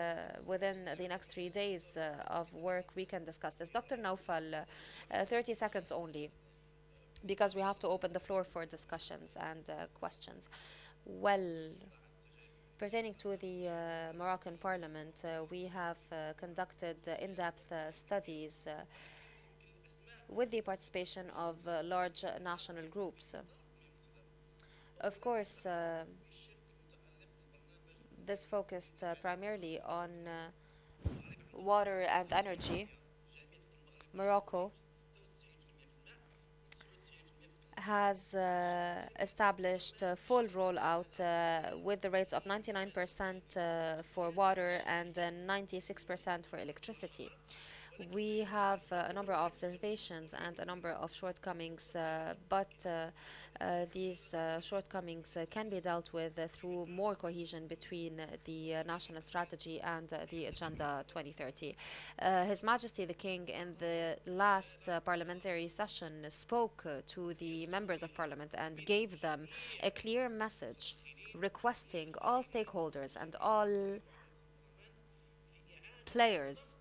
within the next 3 days of work we can discuss this. Dr. Naufal, 30 seconds only, because we have to open the floor for discussions and questions. Well, pertaining to the Moroccan Parliament, we have conducted in-depth studies with the participation of large national groups. Of course, this focused primarily on water and energy. Morocco has established full rollout with the rates of 99% for water and 96% for electricity. We have a number of observations and a number of shortcomings, but these shortcomings can be dealt with through more cohesion between the national strategy and the Agenda 2030. His Majesty the King in the last parliamentary session spoke to the members of parliament and gave them a clear message requesting all stakeholders and all players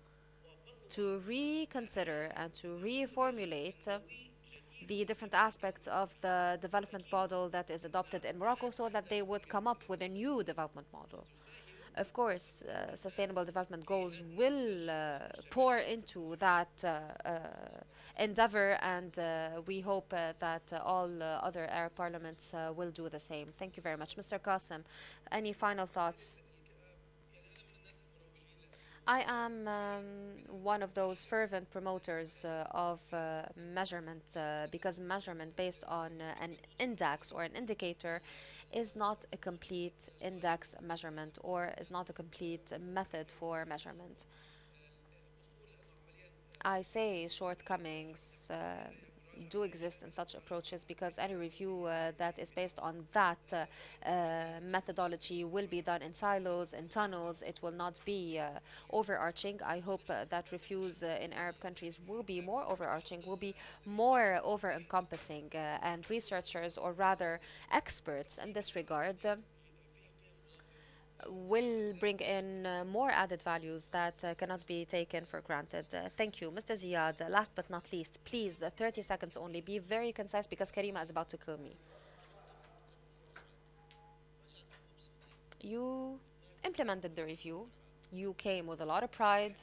to reconsider and to reformulate the different aspects of the development model that is adopted in Morocco so that they would come up with a new development model. Of course, sustainable development goals will pour into that endeavor, and we hope that all other Arab parliaments will do the same. Thank you very much. Mr. Qasim, any final thoughts? I am one of those fervent promoters of measurement because measurement based on an index or an indicator is not a complete index measurement or is not a complete method for measurement. I say shortcomings do exist in such approaches because any review that is based on that methodology will be done in silos, in tunnels. It will not be overarching. I hope that reviews in Arab countries will be more overarching, will be more over-encompassing, and researchers, or rather experts in this regard, will bring in more added values that cannot be taken for granted. Thank you. Mr. Ziad, last but not least, please, 30 seconds only. Be very concise because Karima is about to kill me. You implemented the review. You came with a lot of pride.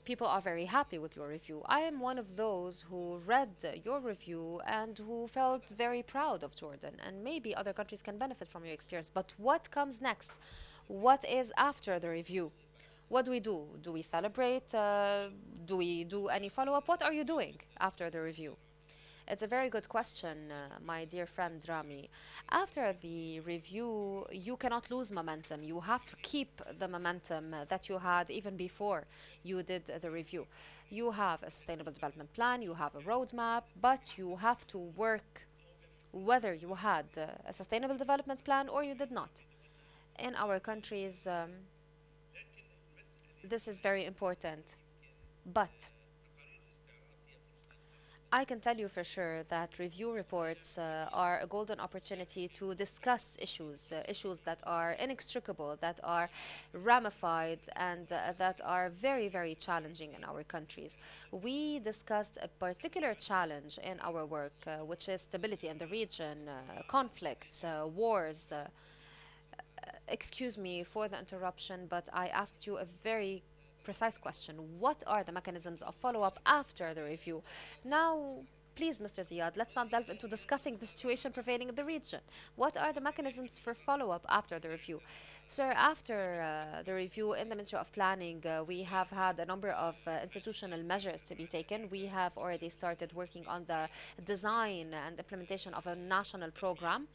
People are very happy with your review. I am one of those who read your review and who felt very proud of Jordan, and maybe other countries can benefit from your experience. But what comes next? What is after the review? What do we do? Do we celebrate? Do we do any follow-up? What are you doing after the review? It's a very good question, my dear friend Rami. After the review, you cannot lose momentum. You have to keep the momentum that you had even before you did the review. You have a sustainable development plan, you have a roadmap, but you have to work whether you had a sustainable development plan or you did not. In our countries, this is very important. But I can tell you for sure that review reports are a golden opportunity to discuss issues that are inextricable, that are ramified, and that are very, very challenging in our countries. We discussed a particular challenge in our work, which is stability in the region, conflicts, wars. Excuse me for the interruption, but I asked you a very precise question. What are the mechanisms of follow-up after the review? Now, please, Mr. Ziad, let's not delve into discussing the situation prevailing in the region. What are the mechanisms for follow-up after the review? Sir, after the review in the Ministry of Planning, we have had a number of institutional measures to be taken. We have already started working on the design and implementation of a national program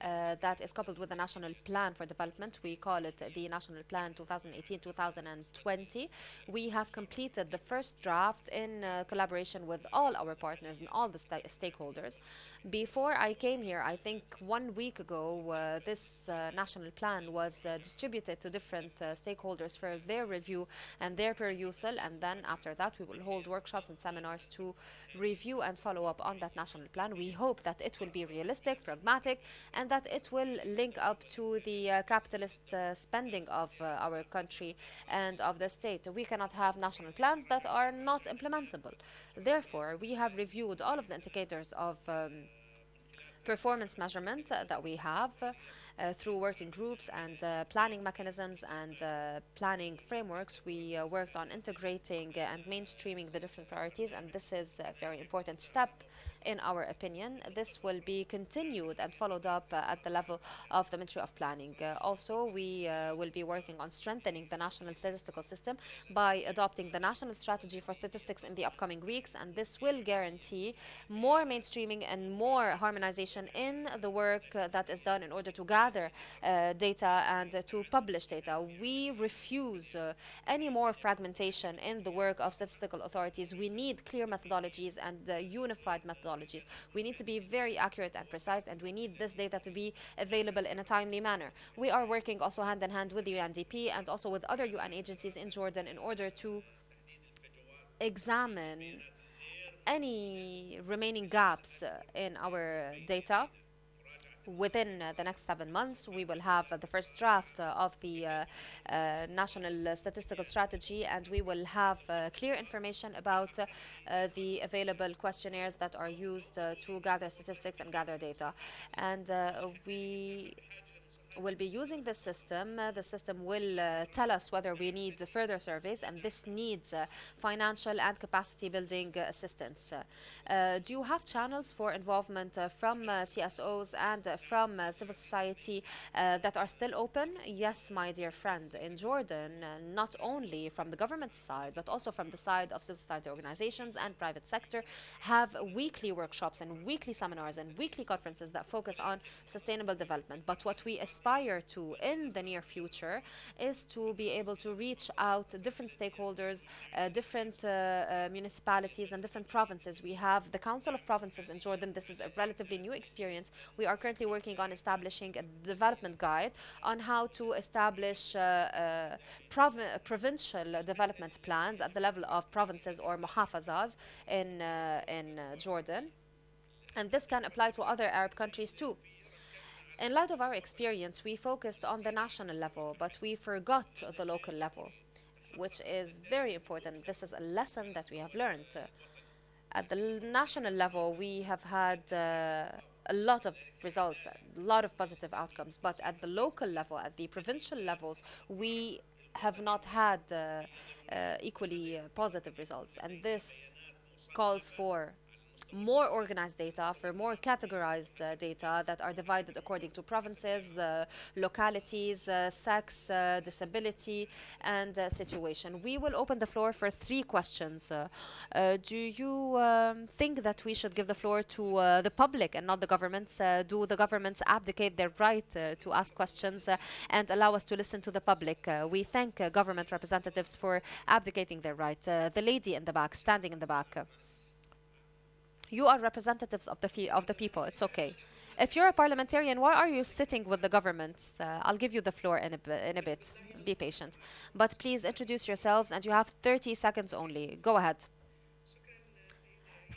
that is coupled with the National Plan for Development. We call it the National Plan 2018-2020. We have completed the first draft in collaboration with all our partners and all the stakeholders. Before I came here, I think 1 week ago, this national plan was distributed to different stakeholders for their review and their perusal, and then after that we will hold workshops and seminars to review and follow up on that national plan. We hope that it will be realistic, pragmatic, and that it will link up to the capitalist spending of our country and of the state. We cannot have national plans that are not implementable. Therefore, we have reviewed all of the indicators of performance measurement that we have through working groups and planning mechanisms and planning frameworks. We worked on integrating and mainstreaming the different priorities, and this is a very important step in our opinion. This will be continued and followed up at the level of the Ministry of Planning. Also, we will be working on strengthening the national statistical system by adopting the national strategy for statistics in the upcoming weeks, and this will guarantee more mainstreaming and more harmonization in the work that is done in order to gather data and to publish data. We refuse any more fragmentation in the work of statistical authorities. We need clear methodologies and unified methodologies. We need to be very accurate and precise, and we need this data to be available in a timely manner. We are working also hand in hand with the UNDP and also with other UN agencies in Jordan in order to examine any remaining gaps in our data. Within the next 7 months, we will have the first draft of the National Statistical Strategy, and we will have clear information about the available questionnaires that are used to gather statistics and gather data. And we will be using this system. The system will tell us whether we need further surveys, and this needs financial and capacity building assistance. Do you have channels for involvement from CSOs and from civil society that are still open? Yes, my dear friend. In Jordan, not only from the government side, but also from the side of civil society organizations and private sector, have weekly workshops and weekly seminars and weekly conferences that focus on sustainable development. But what we aspire to in the near future is to be able to reach out to different stakeholders, different municipalities and different provinces. We have the Council of Provinces in Jordan. This is a relatively new experience. We are currently working on establishing a development guide on how to establish provincial development plans at the level of provinces or muhafazas in Jordan. And this can apply to other Arab countries too. In light of our experience, we focused on the national level, but we forgot the local level, which is very important. This is a lesson that we have learned. At the national level, we have had a lot of results, a lot of positive outcomes, but at the local level, at the provincial levels, we have not had equally positive results. And this calls for more organized data, for more categorized data that are divided according to provinces, localities, sex, disability, and situation. We will open the floor for 3 questions. Do you think that we should give the floor to the public and not the governments? Do the governments abdicate their right to ask questions and allow us to listen to the public? We thank government representatives for abdicating their right. The lady in the back, standing in the back. You are representatives of the people. It's okay. If you're a parliamentarian, why are you sitting with the governments? I'll give you the floor in a bit. Be patient. But please introduce yourselves, and you have 30 seconds only. Go ahead.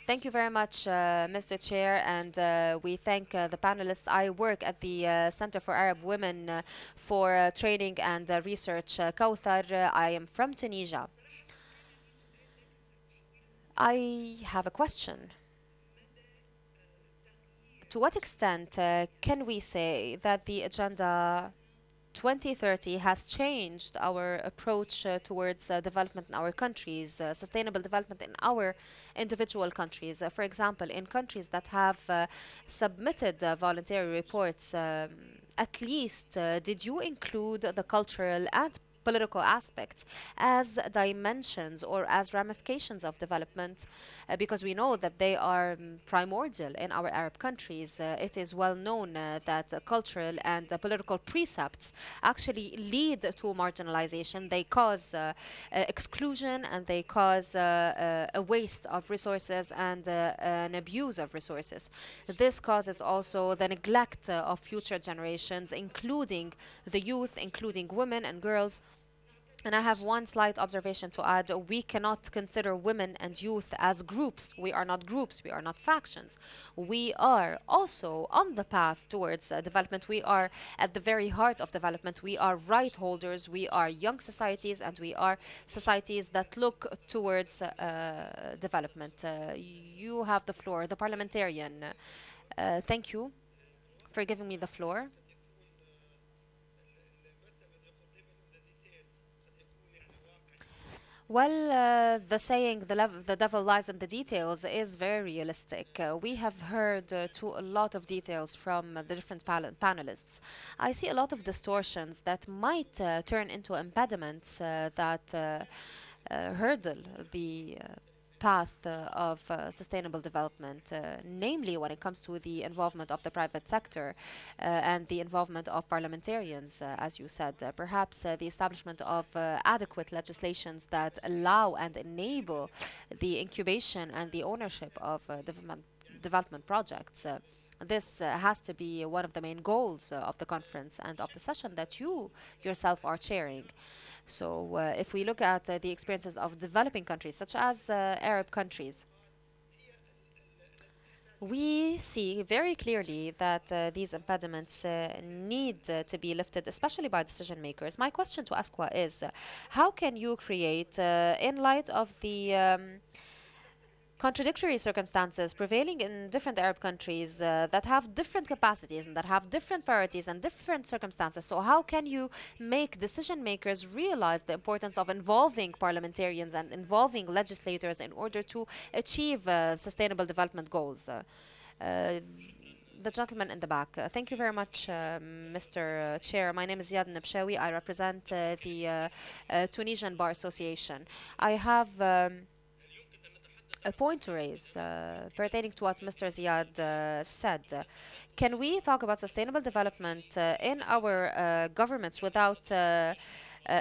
Thank you very much, Mr. Chair, and we thank the panelists. I work at the Center for Arab Women for Training and Research, Kauthar. I am from Tunisia. I have a question. To what extent can we say that the Agenda 2030 has changed our approach towards development in our countries, sustainable development in our individual countries? For example, in countries that have submitted voluntary reports, at least did you include the cultural and political aspects as dimensions or as ramifications of development, because we know that they are primordial in our Arab countries. It is well known that cultural and political precepts actually lead to marginalization. They cause exclusion, and they cause a waste of resources and an abuse of resources. This causes also the neglect of future generations, including the youth, including women and girls. And I have one slight observation to add. We cannot consider women and youth as groups. We are not groups. We are not factions. We are also on the path towards development. We are at the very heart of development. We are right holders. We are young societies, and we are societies that look towards development. You have the floor, the parliamentarian. Thank you for giving me the floor. Well, the saying the devil lies in the details is very realistic. We have heard to a lot of details from the different panelists. I see a lot of distortions that might turn into impediments that hurdle the path of sustainable development, namely when it comes to the involvement of the private sector and the involvement of parliamentarians, as you said. Perhaps the establishment of adequate legislations that allow and enable the incubation and the ownership of development projects. This has to be one of the main goals of the conference and of the session that you yourself are chairing. So if we look at the experiences of developing countries, such as Arab countries, we see very clearly that these impediments need to be lifted, especially by decision makers. My question to Asqua is, how can you create, in light of the contradictory circumstances prevailing in different Arab countries that have different capacities and that have different priorities and different circumstances. So how can you make decision makers realize the importance of involving parliamentarians and involving legislators in order to achieve sustainable development goals? The gentleman in the back. Thank you very much, Mr. Chair. My name is Ziad Nabshawi. I represent the Tunisian Bar Association. I have a point to raise pertaining to what Mr. Ziad said. Can we talk about sustainable development in our governments without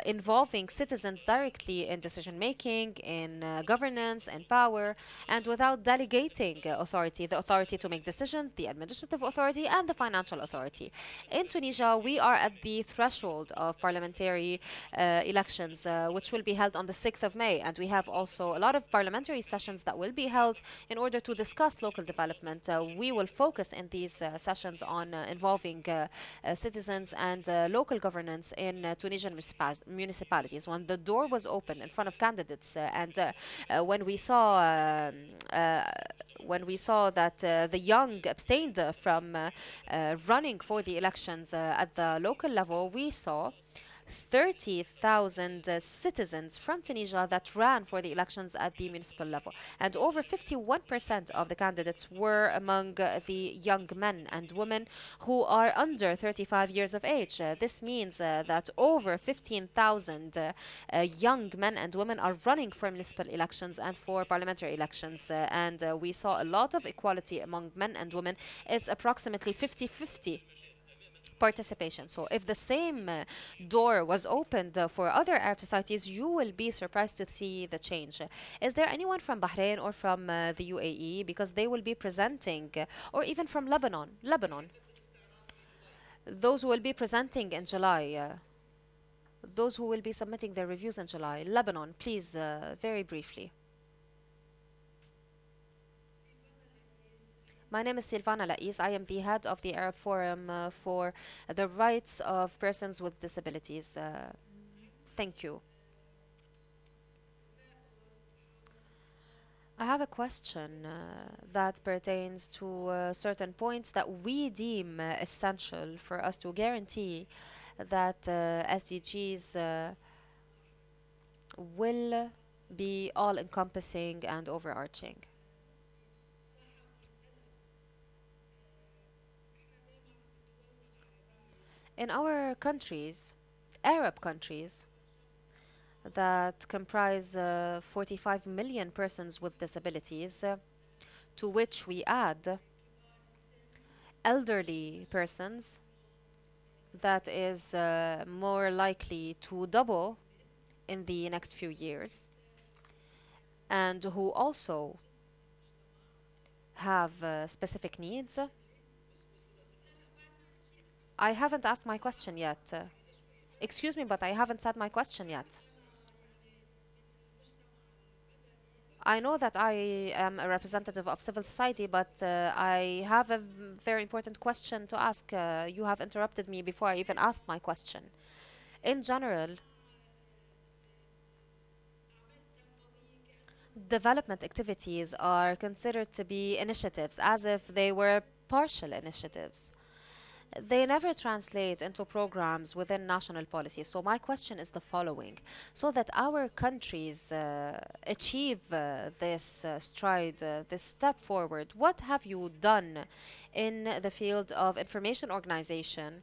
involving citizens directly in decision making, in governance and power, and without delegating authority, the authority to make decisions, the administrative authority, and the financial authority? In Tunisia, we are at the threshold of parliamentary elections, which will be held on the 6th of May, and we have also a lot of parliamentary sessions that will be held in order to discuss local development. We will focus in these sessions on involving citizens and local governance in Tunisian municipalities. When the door was open in front of candidates and when we saw that the young abstained from running for the elections at the local level, we saw 30,000 citizens from Tunisia that ran for the elections at the municipal level. And over 51% of the candidates were among the young men and women who are under 35 years of age. This means that over 15,000 young men and women are running for municipal elections and for parliamentary elections. And we saw a lot of equality among men and women. It's approximately 50-50 participation. So if the same door was opened for other Arab societies, you will be surprised to see the change. Is there anyone from Bahrain or from the UAE? Because they will be presenting, or even from Lebanon. Those who will be presenting in July, those who will be submitting their reviews in July. Lebanon, please, very briefly. My name is Silvana Lais. I am the head of the Arab Forum for the Rights of Persons with Disabilities. Thank you. I have a question that pertains to certain points that we deem essential for us to guarantee that SDGs will be all-encompassing and overarching. In our countries, Arab countries, that comprise 45 million persons with disabilities, to which we add elderly persons, that is more likely to double in the next few years, and who also have specific needs. I haven't asked my question yet. Excuse me, but I haven't said my question yet. I know that I am a representative of civil society, but I have a very important question to ask. You have interrupted me before I even asked my question. In general, development activities are considered to be initiatives, as if they were partial initiatives. They never translate into programs within national policy. So my question is the following. So that our countries achieve this stride, this step forward, what have you done in the field of information organization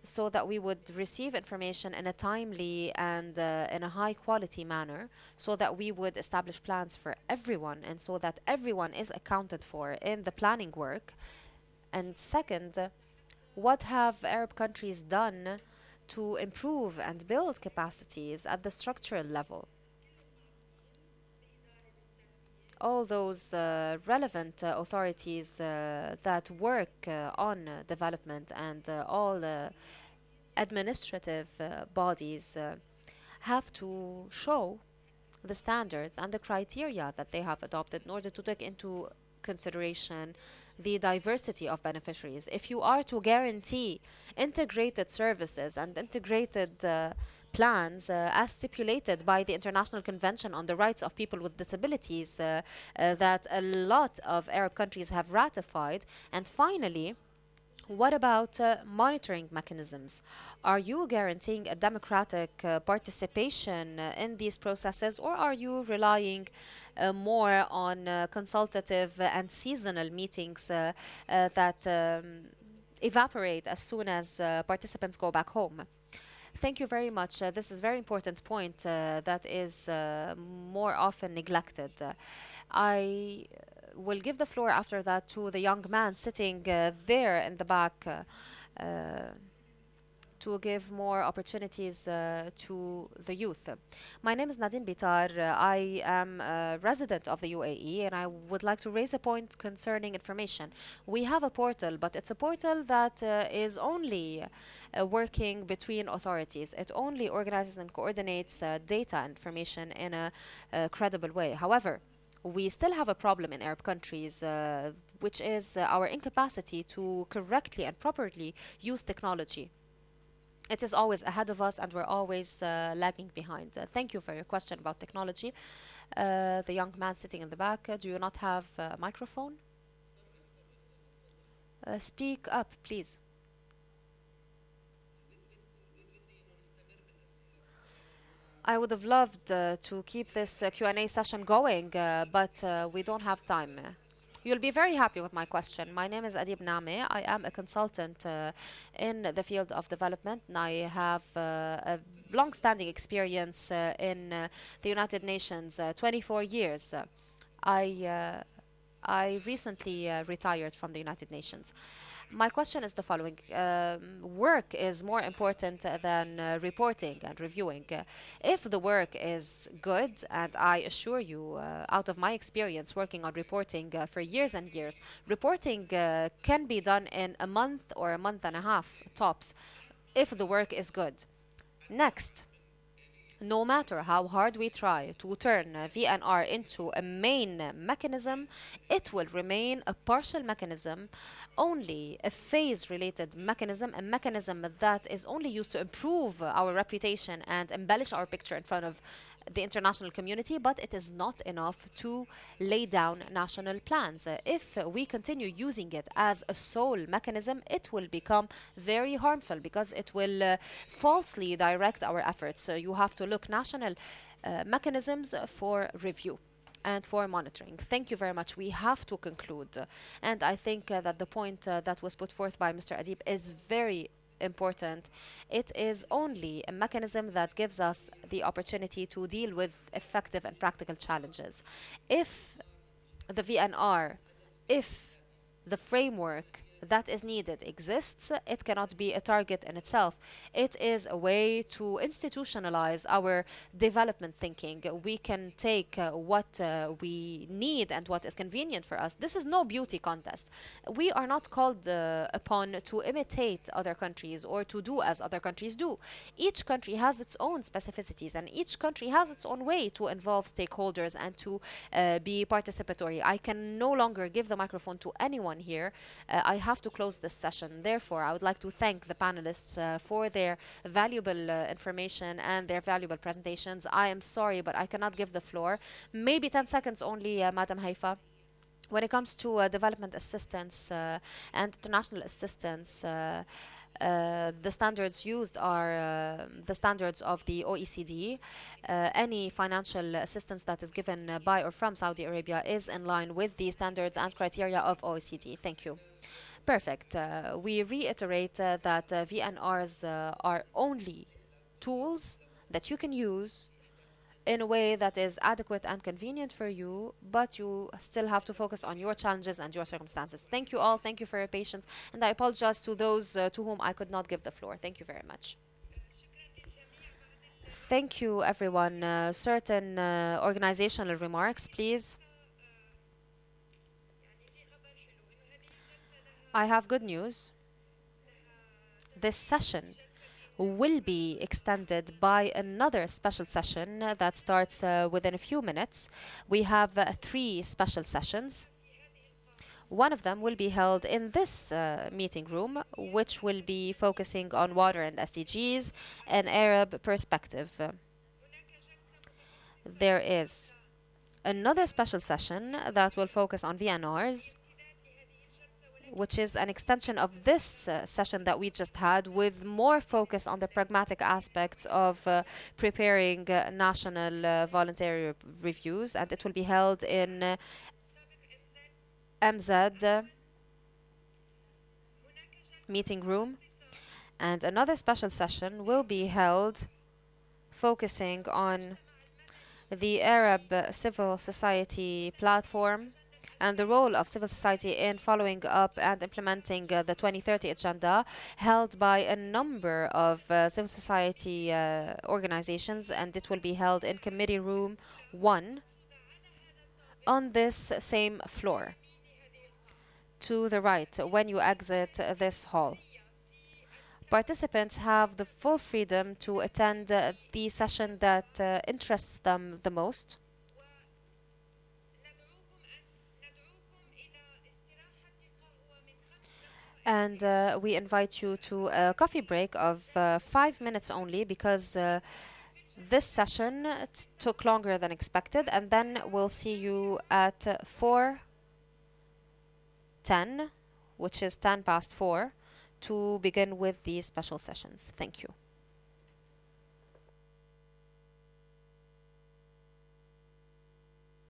so that we would receive information in a timely and in a high quality manner, so that we would establish plans for everyone and so that everyone is accounted for in the planning work? And second, what have Arab countries done to improve and build capacities at the structural level? All those relevant authorities that work on development and all administrative bodies have to show the standards and the criteria that they have adopted in order to take into consideration the diversity of beneficiaries. If you are to guarantee integrated services and integrated plans as stipulated by the International Convention on the Rights of People with Disabilities that a lot of Arab countries have ratified, and finally, what about monitoring mechanisms? Are you guaranteeing a democratic participation in these processes, or are you relying more on consultative and seasonal meetings that evaporate as soon as participants go back home? Thank you very much. This is a very important point that is more often neglected. I will give the floor after that to the young man sitting there in the back to give more opportunities to the youth. My name is Nadine Bitar. I am a resident of the UAE, and I would like to raise a point concerning information. We have a portal, but it's a portal that is only working between authorities. It only organizes and coordinates data information in a credible way. However, we still have a problem in Arab countries, which is our incapacity to correctly and properly use technology. It is always ahead of us and we're always lagging behind. Thank you for your question about technology. The young man sitting in the back, do you not have a microphone? Speak up, please. I would have loved to keep this Q&A session going, but we don't have time. You'll be very happy with my question. My name is Adib Name. I am a consultant in the field of development, and I have a long-standing experience in the United Nations, 24 years. I, uh, I recently retired from the United Nations. My question is the following. Work is more important than reporting and reviewing. If the work is good, and I assure you, out of my experience working on reporting for years and years, reporting can be done in a month or a month and a half tops if the work is good. Next, no matter how hard we try to turn VNR into a main mechanism, it will remain a partial mechanism, only a phase-related mechanism, a mechanism that is only used to improve our reputation and embellish our picture in front of the international community, but it is not enough to lay down national plans. If we continue using it as a sole mechanism, it will become very harmful because it will falsely direct our efforts. You have to look national mechanisms for review and for monitoring. Thank you very much. We have to conclude. And I think that the point that was put forth by Mr. Adib is very important. It is only a mechanism that gives us the opportunity to deal with effective and practical challenges. If the VNR, if the framework that is needed exists, it cannot be a target in itself. It is a way to institutionalize our development thinking. We can take what we need and what is convenient for us. This is no beauty contest. We are not called upon to imitate other countries or to do as other countries do. Each country has its own specificities, and each country has its own way to involve stakeholders and to be participatory. I can no longer give the microphone to anyone here. I have to close this session. Therefore, I would like to thank the panelists for their valuable information and their valuable presentations. I am sorry, but I cannot give the floor. Maybe 10 seconds only, Madam Haifa. When it comes to development assistance and international assistance, the standards used are the standards of the OECD. Any financial assistance that is given by or from Saudi Arabia is in line with the standards and criteria of OECD. Thank you. Perfect. We reiterate that VNRs are only tools that you can use in a way that is adequate and convenient for you, but you still have to focus on your challenges and your circumstances. Thank you all. Thank you for your patience. And I apologize to those to whom I could not give the floor. Thank you very much. Thank you, everyone. Certain organizational remarks, please. I have good news. This session will be extended by another special session that starts within a few minutes. We have 3 special sessions. One of them will be held in this meeting room, which will be focusing on water and SDGs, an Arab perspective. There is another special session that will focus on VNRs, which is an extension of this session that we just had, with more focus on the pragmatic aspects of preparing national voluntary reviews, and it will be held in MZ meeting room. And another special session will be held focusing on the Arab civil society platform and the role of civil society in following up and implementing the 2030 agenda, held by a number of civil society organizations, and it will be held in committee room 1 on this same floor to the right when you exit this hall. Participants have the full freedom to attend the session that interests them the most. And we invite you to a coffee break of 5 minutes only, because this session took longer than expected. And then we'll see you at 4:10, which is 10 past 4, to begin with the special sessions. Thank you.